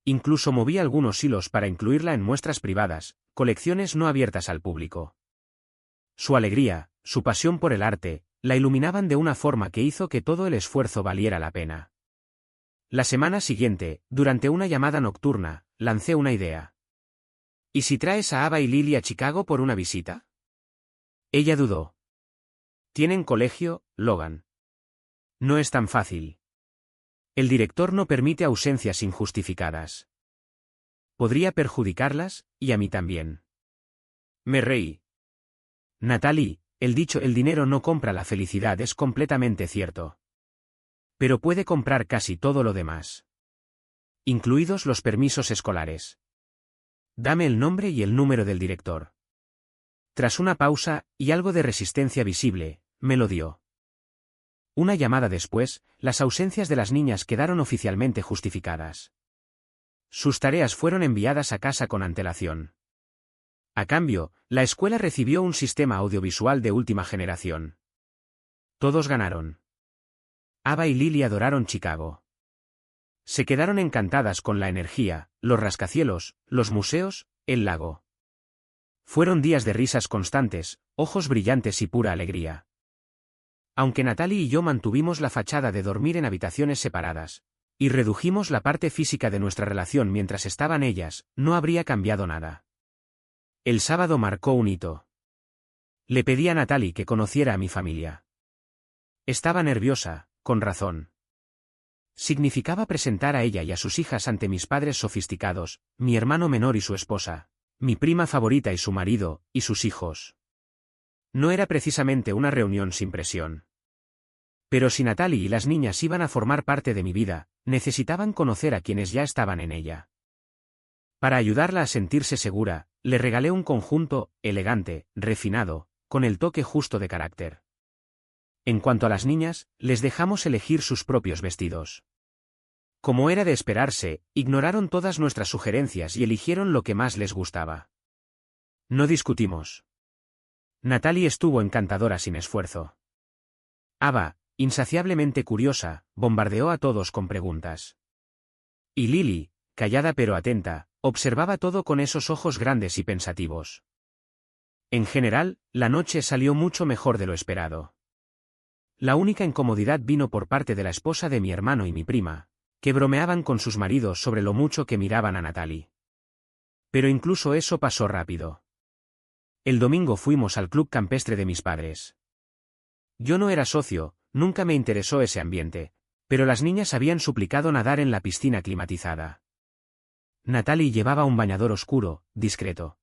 A: Incluso moví algunos hilos para incluirla en muestras privadas, colecciones no abiertas al público. Su alegría, su pasión por el arte, la iluminaban de una forma que hizo que todo el esfuerzo valiera la pena. La semana siguiente, durante una llamada nocturna, lancé una idea. ¿Y si traes a Ava y Lily a Chicago por una visita? Ella dudó. Tienen colegio, Logan. No es tan fácil. El director no permite ausencias injustificadas. Podría perjudicarlas, y a mí también. Me reí. Natalie, el dicho "el dinero no compra la felicidad" es completamente cierto. Pero puede comprar casi todo lo demás. Incluidos los permisos escolares. Dame el nombre y el número del director. Tras una pausa, y algo de resistencia visible, me lo dio. Una llamada después, las ausencias de las niñas quedaron oficialmente justificadas. Sus tareas fueron enviadas a casa con antelación. A cambio, la escuela recibió un sistema audiovisual de última generación. Todos ganaron. Ava y Lily adoraron Chicago. Se quedaron encantadas con la energía, los rascacielos, los museos, el lago. Fueron días de risas constantes, ojos brillantes y pura alegría. Aunque Natalie y yo mantuvimos la fachada de dormir en habitaciones separadas, y redujimos la parte física de nuestra relación mientras estaban ellas, no habría cambiado nada. El sábado marcó un hito. Le pedí a Natalie que conociera a mi familia. Estaba nerviosa, con razón. Significaba presentar a ella y a sus hijas ante mis padres sofisticados, mi hermano menor y su esposa, mi prima favorita y su marido, y sus hijos. No era precisamente una reunión sin presión. Pero si Natalie y las niñas iban a formar parte de mi vida, necesitaban conocer a quienes ya estaban en ella. Para ayudarla a sentirse segura, le regalé un conjunto, elegante, refinado, con el toque justo de carácter. En cuanto a las niñas, les dejamos elegir sus propios vestidos. Como era de esperarse, ignoraron todas nuestras sugerencias y eligieron lo que más les gustaba. No discutimos. Natalie estuvo encantadora sin esfuerzo. Ava, insaciablemente curiosa, bombardeó a todos con preguntas. Y Lily, callada pero atenta, observaba todo con esos ojos grandes y pensativos. En general, la noche salió mucho mejor de lo esperado. La única incomodidad vino por parte de la esposa de mi hermano y mi prima, que bromeaban con sus maridos sobre lo mucho que miraban a Natalie. Pero incluso eso pasó rápido. El domingo fuimos al club campestre de mis padres. Yo no era socio, nunca me interesó ese ambiente, pero las niñas habían suplicado nadar en la piscina climatizada. Natalie llevaba un bañador oscuro, discreto.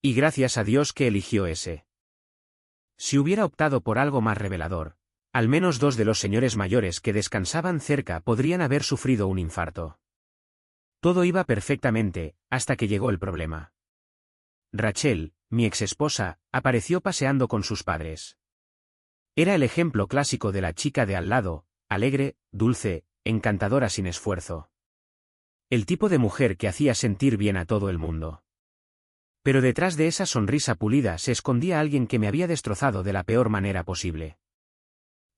A: Y gracias a Dios que eligió ese. Si hubiera optado por algo más revelador, al menos dos de los señores mayores que descansaban cerca podrían haber sufrido un infarto. Todo iba perfectamente, hasta que llegó el problema. Rachel, mi exesposa, apareció paseando con sus padres. Era el ejemplo clásico de la chica de al lado, alegre, dulce, encantadora sin esfuerzo. El tipo de mujer que hacía sentir bien a todo el mundo. Pero detrás de esa sonrisa pulida se escondía alguien que me había destrozado de la peor manera posible.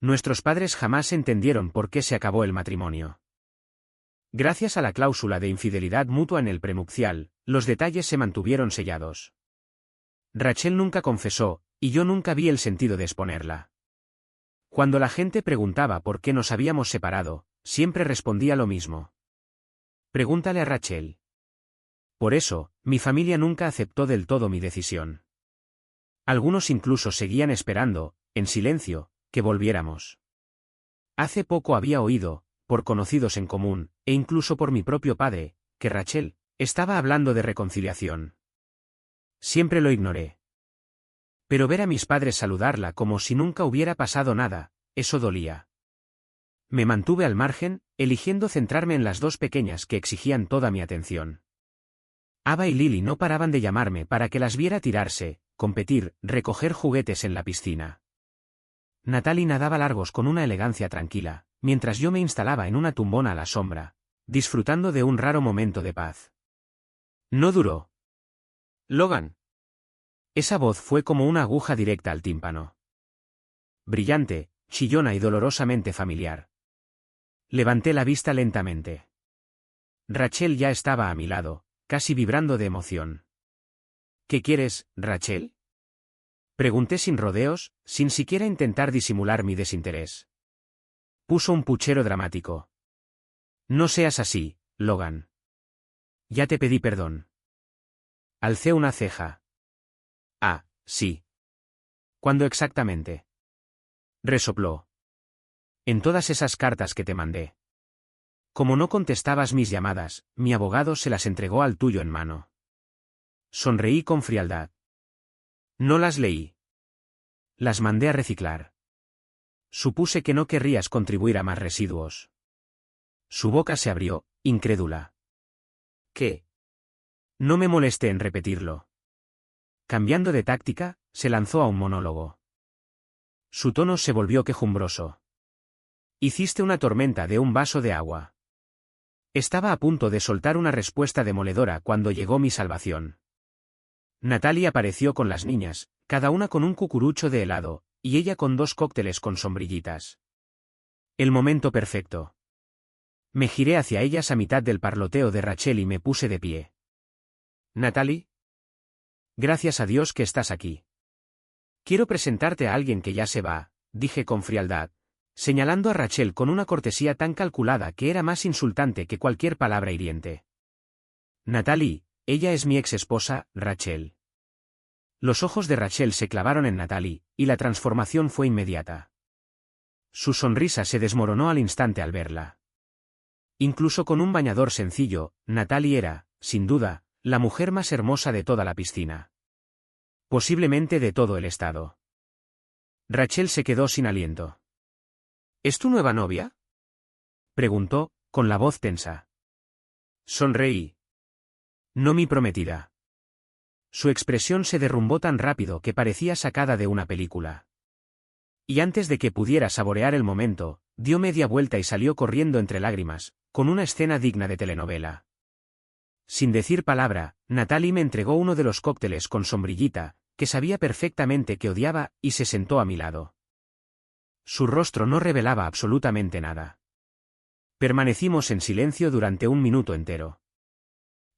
A: Nuestros padres jamás entendieron por qué se acabó el matrimonio. Gracias a la cláusula de infidelidad mutua en el prenupcial, los detalles se mantuvieron sellados. Rachel nunca confesó, y yo nunca vi el sentido de exponerla. Cuando la gente preguntaba por qué nos habíamos separado, siempre respondía lo mismo. Pregúntale a Rachel. Por eso, mi familia nunca aceptó del todo mi decisión. Algunos incluso seguían esperando, en silencio, que volviéramos. Hace poco había oído, por conocidos en común, e incluso por mi propio padre, que Rachel estaba hablando de reconciliación. Siempre lo ignoré. Pero ver a mis padres saludarla como si nunca hubiera pasado nada, eso dolía. Me mantuve al margen, eligiendo centrarme en las dos pequeñas que exigían toda mi atención. Ava y Lily no paraban de llamarme para que las viera tirarse, competir, recoger juguetes en la piscina. Natalie nadaba largos con una elegancia tranquila, mientras yo me instalaba en una tumbona a la sombra, disfrutando de un raro momento de paz. No duró. Logan. Esa voz fue como una aguja directa al tímpano. Brillante, chillona y dolorosamente familiar. Levanté la vista lentamente. Rachel ya estaba a mi lado, casi vibrando de emoción. ¿Qué quieres, Rachel? Pregunté sin rodeos, sin siquiera intentar disimular mi desinterés. Puso un puchero dramático. No seas así, Logan. Ya te pedí perdón. Alcé una ceja. Ah, sí. ¿Cuándo exactamente? Resopló. En todas esas cartas que te mandé. Como no contestabas mis llamadas, mi abogado se las entregó al tuyo en mano. Sonreí con frialdad. No las leí. Las mandé a reciclar. Supuse que no querrías contribuir a más residuos. Su boca se abrió, incrédula. ¿Qué? No me molesté en repetirlo. Cambiando de táctica, se lanzó a un monólogo. Su tono se volvió quejumbroso. Hiciste una tormenta de un vaso de agua. Estaba a punto de soltar una respuesta demoledora cuando llegó mi salvación. Natalie apareció con las niñas, cada una con un cucurucho de helado, y ella con 2 cócteles con sombrillitas. El momento perfecto. Me giré hacia ellas a mitad del parloteo de Rachel y me puse de pie. Natalie. Gracias a Dios que estás aquí. Quiero presentarte a alguien que ya se va, dije con frialdad, señalando a Rachel con una cortesía tan calculada que era más insultante que cualquier palabra hiriente. Natalie, ella es mi ex esposa, Rachel. Los ojos de Rachel se clavaron en Natalie, y la transformación fue inmediata. Su sonrisa se desmoronó al instante al verla. Incluso con un bañador sencillo, Natalie era, sin duda, la mujer más hermosa de toda la piscina. Posiblemente de todo el estado. Rachel se quedó sin aliento. ¿Es tu nueva novia? Preguntó, con la voz tensa. Sonreí. No mi prometida. Su expresión se derrumbó tan rápido que parecía sacada de una película. Y antes de que pudiera saborear el momento, dio media vuelta y salió corriendo entre lágrimas, con una escena digna de telenovela. Sin decir palabra, Natalie me entregó uno de los cócteles con sombrillita, que sabía perfectamente que odiaba, y se sentó a mi lado. Su rostro no revelaba absolutamente nada. Permanecimos en silencio durante 1 minuto entero.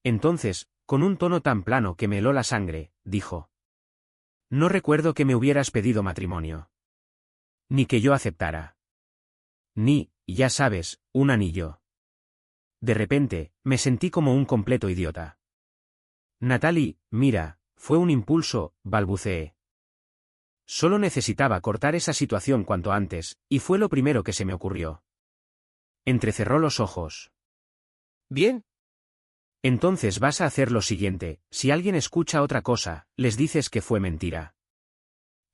A: Entonces, con un tono tan plano que me heló la sangre, dijo: No recuerdo que me hubieras pedido matrimonio. Ni que yo aceptara. Ni, ya sabes, un anillo. De repente, me sentí como un completo idiota. Natalie, mira, fue un impulso, balbuceé. Solo necesitaba cortar esa situación cuanto antes, y fue lo primero que se me ocurrió. Entrecerró los ojos. Bien. Entonces vas a hacer lo siguiente: si alguien escucha otra cosa, les dices que fue mentira.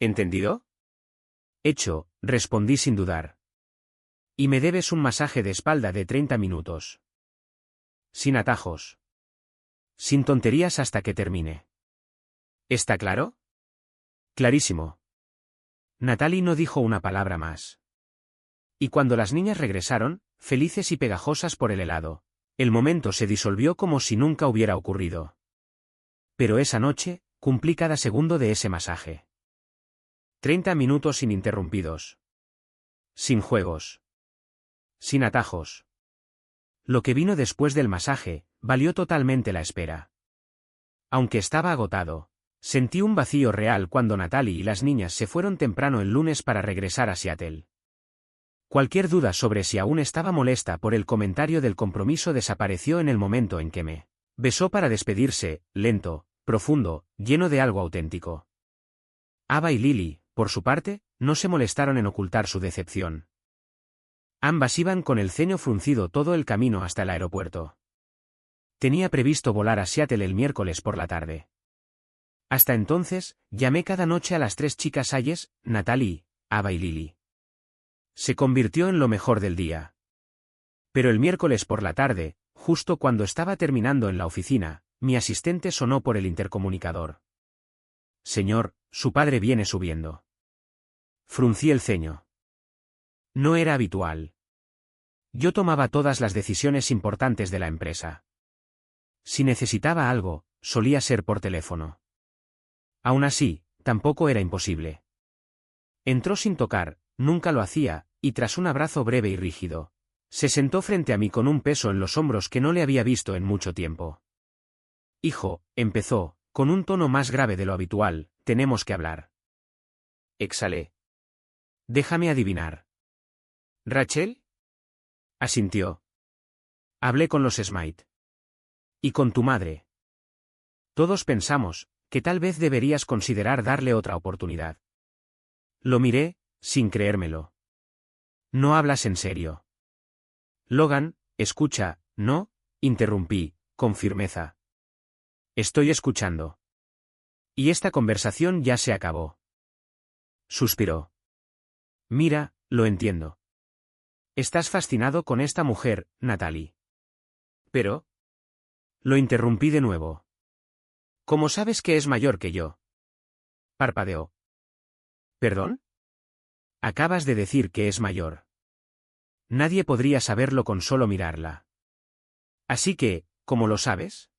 A: ¿Entendido? Hecho, respondí sin dudar. Y me debes un masaje de espalda de 30 minutos. Sin atajos. Sin tonterías hasta que termine. ¿Está claro? Clarísimo. Natalie no dijo una palabra más. Y cuando las niñas regresaron, felices y pegajosas por el helado, el momento se disolvió como si nunca hubiera ocurrido. Pero esa noche, cumplí cada segundo de ese masaje. 30 minutos ininterrumpidos. Sin juegos. Sin atajos. Lo que vino después del masaje, valió totalmente la espera. Aunque estaba agotado, sentí un vacío real cuando Natalie y las niñas se fueron temprano el lunes para regresar a Seattle. Cualquier duda sobre si aún estaba molesta por el comentario del compromiso desapareció en el momento en que me besó para despedirse, lento, profundo, lleno de algo auténtico. Ava y Lily, por su parte, no se molestaron en ocultar su decepción. Ambas iban con el ceño fruncido todo el camino hasta el aeropuerto. Tenía previsto volar a Seattle el miércoles por la tarde. Hasta entonces, llamé cada noche a las 3 chicas Hayes, Natalie, Ava y Lily. Se convirtió en lo mejor del día. Pero el miércoles por la tarde, justo cuando estaba terminando en la oficina, mi asistente sonó por el intercomunicador. Señor, su padre viene subiendo. Fruncí el ceño. No era habitual. Yo tomaba todas las decisiones importantes de la empresa. Si necesitaba algo, solía ser por teléfono. Aún así, tampoco era imposible. Entró sin tocar, nunca lo hacía, y tras un abrazo breve y rígido, se sentó frente a mí con un peso en los hombros que no le había visto en mucho tiempo. Hijo, empezó, con un tono más grave de lo habitual, tenemos que hablar. Exhalé. Déjame adivinar. ¿Rachel? Asintió. Hablé con los Smythe. ¿Y con tu madre? Todos pensamos que tal vez deberías considerar darle otra oportunidad. Lo miré, sin creérmelo. ¿No hablas en serio? Logan, escucha, no, interrumpí, con firmeza. Estoy escuchando. Y esta conversación ya se acabó. Suspiró. Mira, lo entiendo. Estás fascinado con esta mujer, Natalie. Pero... Lo interrumpí de nuevo. ¿Cómo sabes que es mayor que yo? Parpadeó. ¿Perdón? Acabas de decir que es mayor. Nadie podría saberlo con solo mirarla. Así que, ¿cómo lo sabes?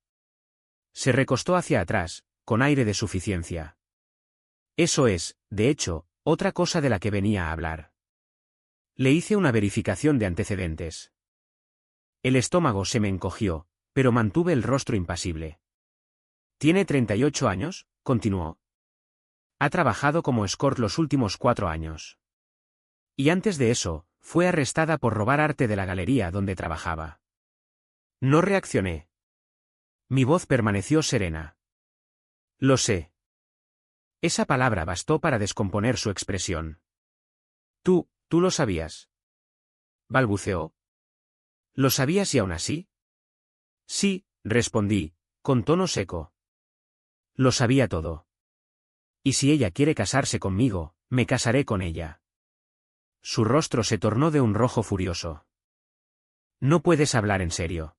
A: Se recostó hacia atrás, con aire de suficiencia. Eso es, de hecho, otra cosa de la que venía a hablar. Le hice una verificación de antecedentes. El estómago se me encogió, pero mantuve el rostro impasible. Tiene 38 años, continuó. Ha trabajado como escort los últimos 4 años. Y antes de eso, fue arrestada por robar arte de la galería donde trabajaba. No reaccioné. Mi voz permaneció serena. Lo sé. Esa palabra bastó para descomponer su expresión. Tú lo sabías. Balbuceó. ¿Lo sabías y aún así? Sí, respondí, con tono seco. Lo sabía todo. Y si ella quiere casarse conmigo, me casaré con ella. Su rostro se tornó de un rojo furioso. No puedes hablar en serio.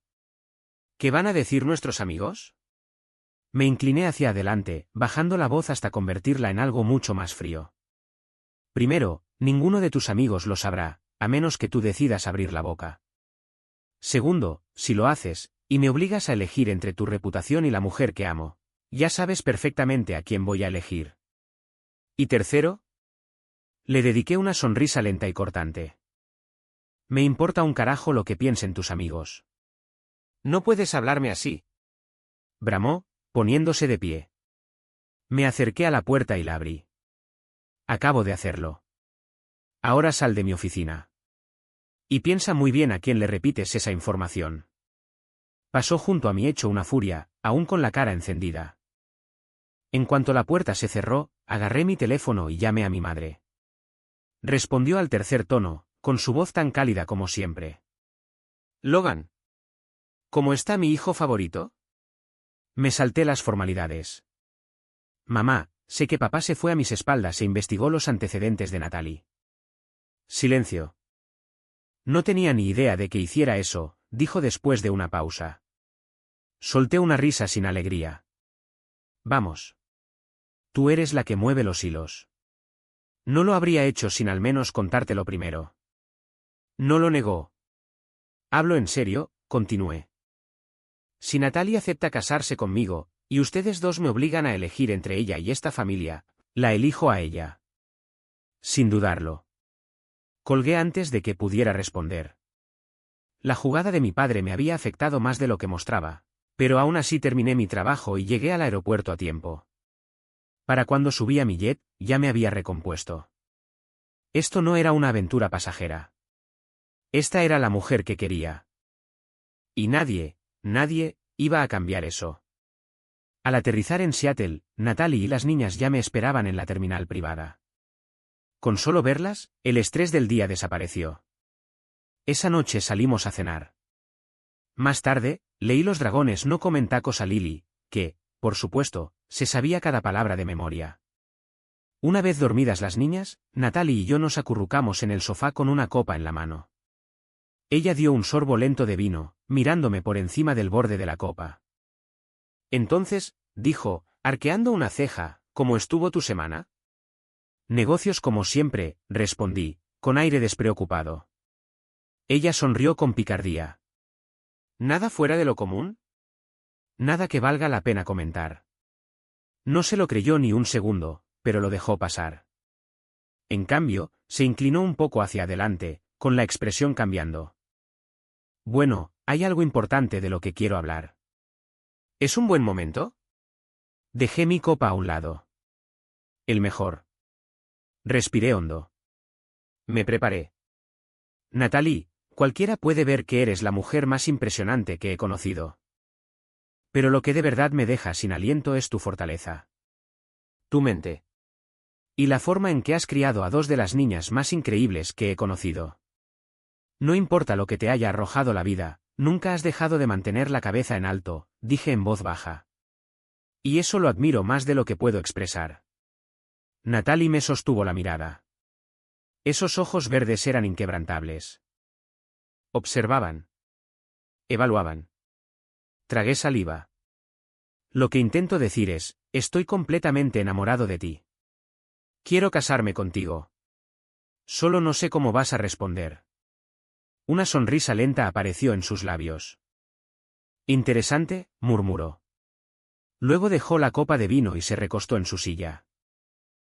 A: ¿Qué van a decir nuestros amigos? Me incliné hacia adelante, bajando la voz hasta convertirla en algo mucho más frío. Primero, ninguno de tus amigos lo sabrá, a menos que tú decidas abrir la boca. Segundo, si lo haces, y me obligas a elegir entre tu reputación y la mujer que amo, ya sabes perfectamente a quién voy a elegir. Y tercero, le dediqué una sonrisa lenta y cortante. Me importa un carajo lo que piensen tus amigos. No puedes hablarme así. Bramó, poniéndose de pie. Me acerqué a la puerta y la abrí. Acabo de hacerlo. Ahora sal de mi oficina. Y piensa muy bien a quién le repites esa información. Pasó junto a mí hecho una furia, aún con la cara encendida. En cuanto la puerta se cerró, agarré mi teléfono y llamé a mi madre. Respondió al tercer tono, con su voz tan cálida como siempre. Logan. ¿Cómo está mi hijo favorito? Me salté las formalidades. Mamá, sé que papá se fue a mis espaldas e investigó los antecedentes de Natalie. Silencio. No tenía ni idea de que hiciera eso, dijo después de una pausa. Solté una risa sin alegría. Vamos. Tú eres la que mueve los hilos. No lo habría hecho sin al menos contártelo primero. No lo negó. Hablo en serio, continué. Si Natalie acepta casarse conmigo, y ustedes dos me obligan a elegir entre ella y esta familia, la elijo a ella. Sin dudarlo. Colgué antes de que pudiera responder. La jugada de mi padre me había afectado más de lo que mostraba, pero aún así terminé mi trabajo y llegué al aeropuerto a tiempo. Para cuando subí a mi jet, ya me había recompuesto. Esto no era una aventura pasajera. Esta era la mujer que quería. Y nadie iba a cambiar eso. Al aterrizar en Seattle, Natalie y las niñas ya me esperaban en la terminal privada. Con solo verlas, el estrés del día desapareció. Esa noche salimos a cenar. Más tarde, leí Los dragones no comen tacos a Lily, que, por supuesto, se sabía cada palabra de memoria. Una vez dormidas las niñas, Natalie y yo nos acurrucamos en el sofá con una copa en la mano. Ella dio un sorbo lento de vino, mirándome por encima del borde de la copa. Entonces, dijo, arqueando una ceja, ¿cómo estuvo tu semana? Negocios como siempre, respondí, con aire despreocupado. Ella sonrió con picardía. ¿Nada fuera de lo común? Nada que valga la pena comentar. No se lo creyó ni un segundo, pero lo dejó pasar. En cambio, se inclinó un poco hacia adelante, con la expresión cambiando. Bueno, hay algo importante de lo que quiero hablar. ¿Es un buen momento? Dejé mi copa a un lado. El mejor. Respiré hondo. Me preparé. Natalie, cualquiera puede ver que eres la mujer más impresionante que he conocido. Pero lo que de verdad me deja sin aliento es tu fortaleza. Tu mente. Y la forma en que has criado a dos de las niñas más increíbles que he conocido. No importa lo que te haya arrojado la vida, nunca has dejado de mantener la cabeza en alto, dije en voz baja. Y eso lo admiro más de lo que puedo expresar. Natalie me sostuvo la mirada. Esos ojos verdes eran inquebrantables. Observaban. Evaluaban. Tragué saliva. Lo que intento decir es, estoy completamente enamorado de ti. Quiero casarme contigo. Solo no sé cómo vas a responder. Una sonrisa lenta apareció en sus labios. Interesante, murmuró. Luego dejó la copa de vino y se recostó en su silla.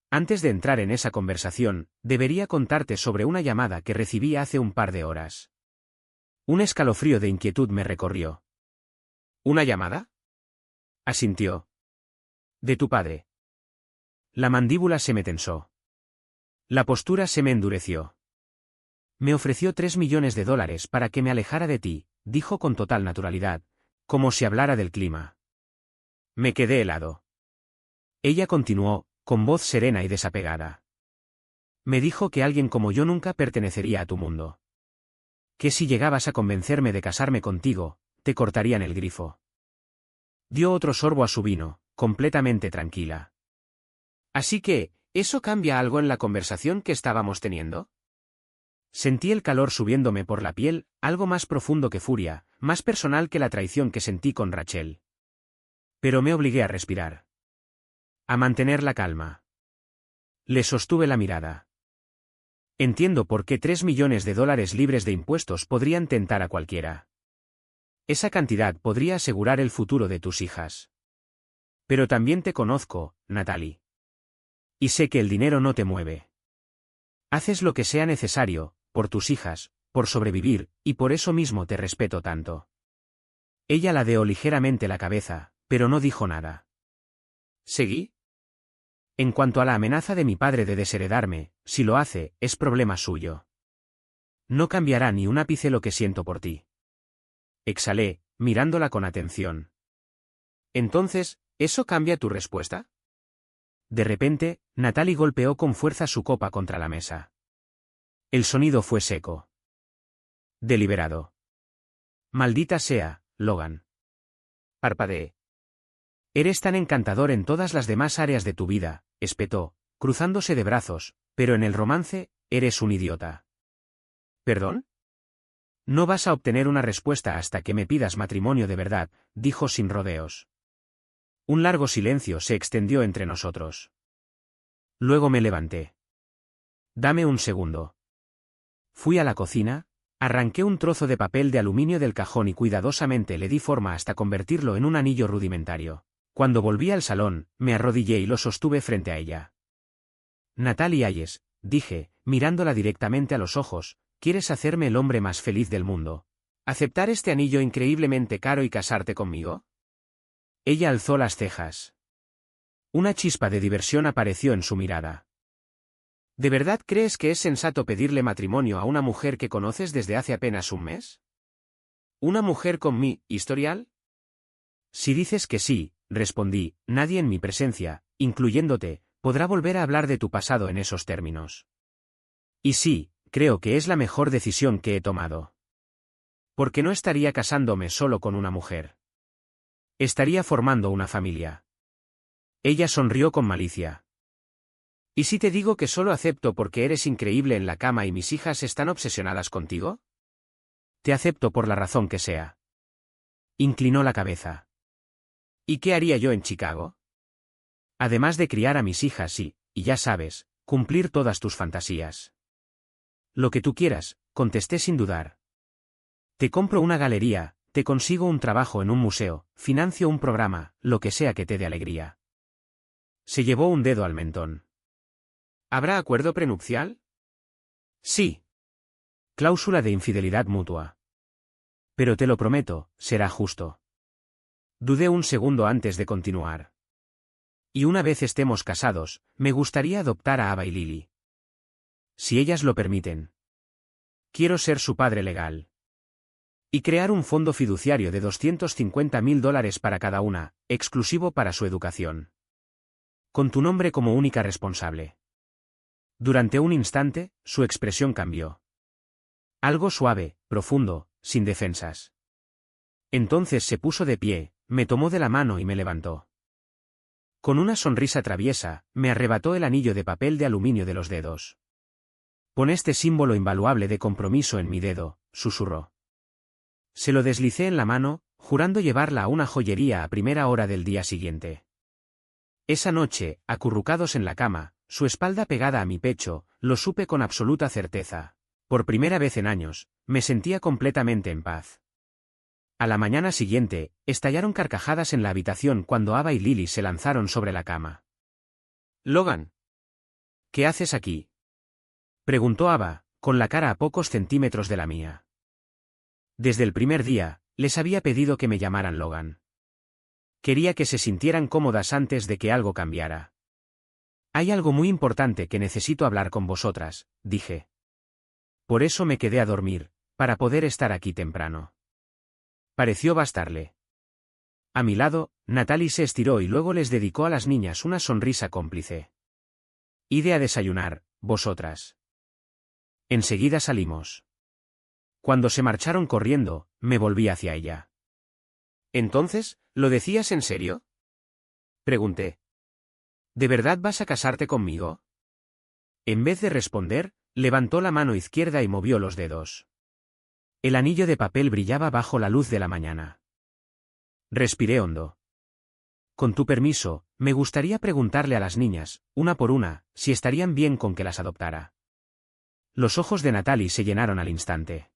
A: Antes de entrar en esa conversación, debería contarte sobre una llamada que recibí hace un par de horas. Un escalofrío de inquietud me recorrió. ¿Una llamada? Asintió. De tu padre. La mandíbula se me tensó. La postura se me endureció. Me ofreció $3 millones para que me alejara de ti, dijo con total naturalidad, como si hablara del clima. Me quedé helado. Ella continuó, con voz serena y desapegada. Me dijo que alguien como yo nunca pertenecería a tu mundo. Que si llegabas a convencerme de casarme contigo, te cortarían el grifo. Dio otro sorbo a su vino, completamente tranquila. Así que, ¿eso cambia algo en la conversación que estábamos teniendo? Sentí el calor subiéndome por la piel, algo más profundo que furia, más personal que la traición que sentí con Rachel. Pero me obligué a respirar. A mantener la calma. Le sostuve la mirada. Entiendo por qué $3 millones libres de impuestos podrían tentar a cualquiera. Esa cantidad podría asegurar el futuro de tus hijas. Pero también te conozco, Natalie. Y sé que el dinero no te mueve. Haces lo que sea necesario, por tus hijas, por sobrevivir, y por eso mismo te respeto tanto. Ella ladeó ligeramente la cabeza, pero no dijo nada. ¿Seguí? En cuanto a la amenaza de mi padre de desheredarme, si lo hace, es problema suyo. No cambiará ni un ápice lo que siento por ti. Exhalé, mirándola con atención. Entonces, ¿eso cambia tu respuesta? De repente, Natalie golpeó con fuerza su copa contra la mesa. El sonido fue seco. Deliberado. Maldita sea, Logan. Parpadeé. Eres tan encantador en todas las demás áreas de tu vida, espetó, cruzándose de brazos, pero en el romance, eres un idiota. ¿Perdón? No vas a obtener una respuesta hasta que me pidas matrimonio de verdad, dijo sin rodeos. Un largo silencio se extendió entre nosotros. Luego me levanté. Dame un segundo. Fui a la cocina, arranqué un trozo de papel de aluminio del cajón y cuidadosamente le di forma hasta convertirlo en un anillo rudimentario. Cuando volví al salón, me arrodillé y lo sostuve frente a ella. Natalie Hayes, dije, mirándola directamente a los ojos, ¿quieres hacerme el hombre más feliz del mundo? ¿Aceptar este anillo increíblemente caro y casarte conmigo? Ella alzó las cejas. Una chispa de diversión apareció en su mirada. ¿De verdad crees que es sensato pedirle matrimonio a una mujer que conoces desde hace apenas un mes? ¿Una mujer con mi historial? Si dices que sí, respondí, nadie en mi presencia, incluyéndote, podrá volver a hablar de tu pasado en esos términos. Y sí, creo que es la mejor decisión que he tomado. Porque no estaría casándome solo con una mujer. Estaría formando una familia. Ella sonrió con malicia. ¿Y si te digo que solo acepto porque eres increíble en la cama y mis hijas están obsesionadas contigo? Te acepto por la razón que sea. Inclinó la cabeza. ¿Y qué haría yo en Chicago? Además de criar a mis hijas y ya sabes, cumplir todas tus fantasías. Lo que tú quieras, contesté sin dudar. Te compro una galería, te consigo un trabajo en un museo, financio un programa, lo que sea que te dé alegría. Se llevó un dedo al mentón. ¿Habrá acuerdo prenupcial? Sí. Cláusula de infidelidad mutua. Pero te lo prometo, será justo. Dudé un segundo antes de continuar. Y una vez estemos casados, me gustaría adoptar a Ava y Lily. Si ellas lo permiten. Quiero ser su padre legal. Y crear un fondo fiduciario de $250.000 para cada una, exclusivo para su educación. Con tu nombre como única responsable. Durante un instante, su expresión cambió. Algo suave, profundo, sin defensas. Entonces se puso de pie, me tomó de la mano y me levantó. Con una sonrisa traviesa, me arrebató el anillo de papel de aluminio de los dedos. Pon este símbolo invaluable de compromiso en mi dedo, susurró. Se lo deslicé en la mano, jurando llevarla a una joyería a primera hora del día siguiente. Esa noche, acurrucados en la cama, su espalda pegada a mi pecho, lo supe con absoluta certeza. Por primera vez en años, me sentía completamente en paz. A la mañana siguiente, estallaron carcajadas en la habitación cuando Ava y Lily se lanzaron sobre la cama.
B: Logan.
A: ¿Qué haces aquí?, preguntó Ava, con la cara a pocos centímetros de la mía. Desde el primer día, les había pedido que me llamaran Logan. Quería que se sintieran cómodas antes de que algo cambiara. Hay algo muy importante que necesito hablar con vosotras, dije. Por eso me quedé a dormir, para poder estar aquí temprano. Pareció bastarle. A mi lado, Natalie se estiró y luego les dedicó a las niñas una sonrisa cómplice. Ide a desayunar, vosotras. Enseguida salimos. Cuando se marcharon corriendo, me volví hacia ella.
B: ¿Entonces, lo decías en serio?, pregunté.
A: ¿De verdad vas a casarte conmigo? En vez de responder, levantó la mano izquierda y movió los dedos. El anillo de papel brillaba bajo la luz de la mañana. Respiré hondo. Con tu permiso, me gustaría preguntarle a las niñas, una por una, si estarían bien con que las adoptara. Los ojos de Natalie se llenaron al instante.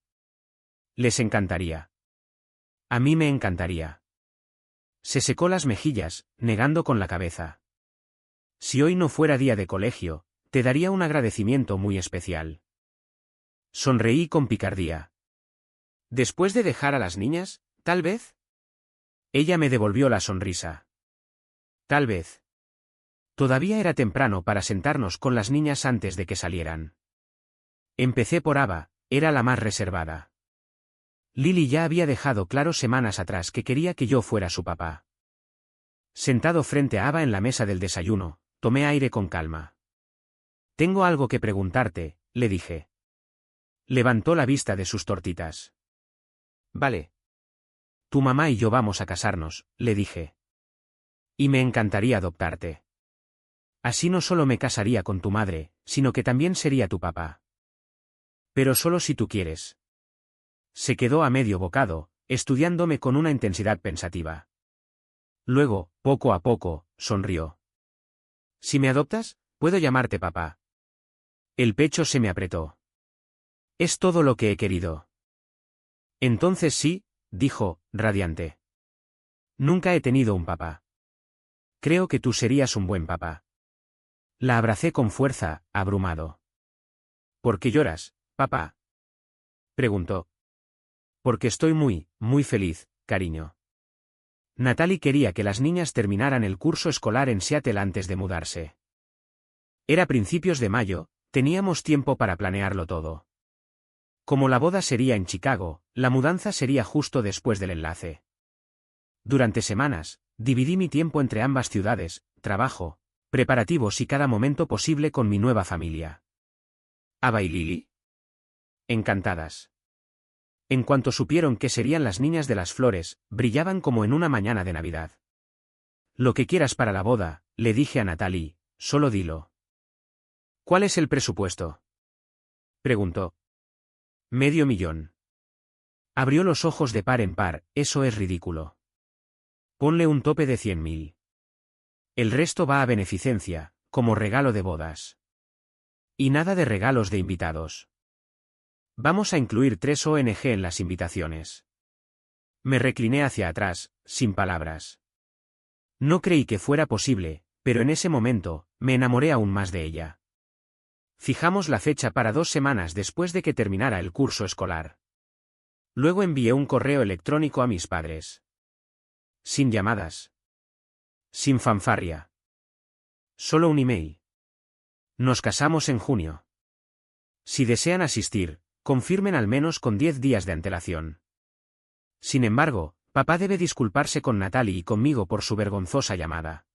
A: Les encantaría. A mí me encantaría. Se secó las mejillas, negando con la cabeza. Si hoy no fuera día de colegio, te daría un agradecimiento muy especial. Sonreí con picardía.
B: ¿Después de dejar a las niñas, tal vez?
A: Ella me devolvió la sonrisa. Tal vez. Todavía era temprano para sentarnos con las niñas antes de que salieran. Empecé por Ava, era la más reservada. Lily ya había dejado claro semanas atrás que quería que yo fuera su papá. Sentado frente a Ava en la mesa del desayuno, tomé aire con calma. Tengo algo que preguntarte, le dije. Levantó la vista de sus tortitas.
B: Vale.
A: Tu mamá y yo vamos a casarnos, le dije. Y me encantaría adoptarte. Así no solo me casaría con tu madre, sino que también sería tu papá. Pero solo si tú quieres. Se quedó a medio bocado, estudiándome con una intensidad pensativa. Luego, poco a poco, sonrió. Si me adoptas, puedo llamarte papá. El pecho se me apretó. Es todo lo que he querido. Entonces sí, dijo, radiante. Nunca he tenido un papá. Creo que tú serías un buen papá. La abracé con fuerza, abrumado.
B: ¿Por qué lloras, papá?, preguntó.
A: Porque estoy muy, muy feliz, cariño. Natalie quería que las niñas terminaran el curso escolar en Seattle antes de mudarse. Era principios de mayo, teníamos tiempo para planearlo todo. Como la boda sería en Chicago, la mudanza sería justo después del enlace. Durante semanas, dividí mi tiempo entre ambas ciudades, trabajo, preparativos y cada momento posible con mi nueva familia.
B: ¿Ava y Lily?
A: Encantadas. En cuanto supieron que serían las niñas de las flores, brillaban como en una mañana de Navidad. Lo que quieras para la boda, le dije a Natalie, solo dilo.
B: ¿Cuál es el presupuesto?,
A: preguntó. $500,000. Abrió los ojos de par en par, eso es ridículo. Ponle un tope de 100.000. El resto va a beneficencia, como regalo de bodas. Y nada de regalos de invitados. Vamos a incluir 3 ONG en las invitaciones. Me recliné hacia atrás, sin palabras. No creí que fuera posible, pero en ese momento, me enamoré aún más de ella. Fijamos la fecha para 2 semanas después de que terminara el curso escolar. Luego envié un correo electrónico a mis padres. Sin llamadas. Sin fanfarria. Solo un email. Nos casamos en junio. Si desean asistir, confirmen al menos con 10 días de antelación. Sin embargo, papá debe disculparse con Natalie y conmigo por su vergonzosa llamada.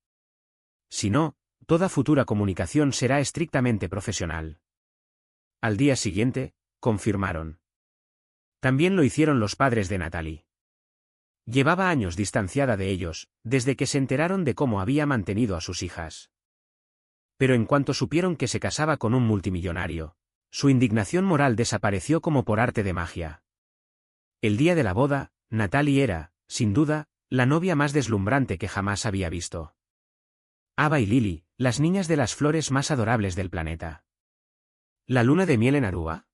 A: Si no, toda futura comunicación será estrictamente profesional. Al día siguiente, confirmaron. También lo hicieron los padres de Natalie. Llevaba años distanciada de ellos, desde que se enteraron de cómo había mantenido a sus hijas. Pero en cuanto supieron que se casaba con un multimillonario, su indignación moral desapareció como por arte de magia. El día de la boda, Natalie era, sin duda, la novia más deslumbrante que jamás había visto. Ava y Lily, las niñas de las flores más adorables del planeta. ¿La luna de miel en Aruba?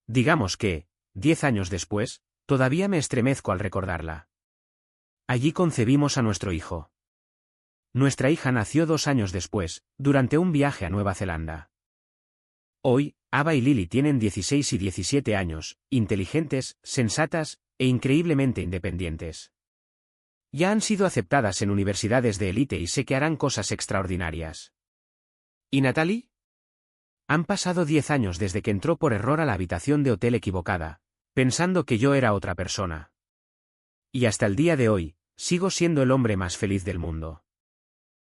A: Digamos que, 10 años después, todavía me estremezco al recordarla. Allí concebimos a nuestro hijo. Nuestra hija nació 2 años después, durante un viaje a Nueva Zelanda. Hoy, Ava y Lily tienen 16 y 17 años, inteligentes, sensatas, e increíblemente independientes. Ya han sido aceptadas en universidades de élite y sé que harán cosas extraordinarias. ¿Y Natalie? Han pasado 10 años desde que entró por error a la habitación de hotel equivocada, pensando que yo era otra persona. Y hasta el día de hoy, sigo siendo el hombre más feliz del mundo.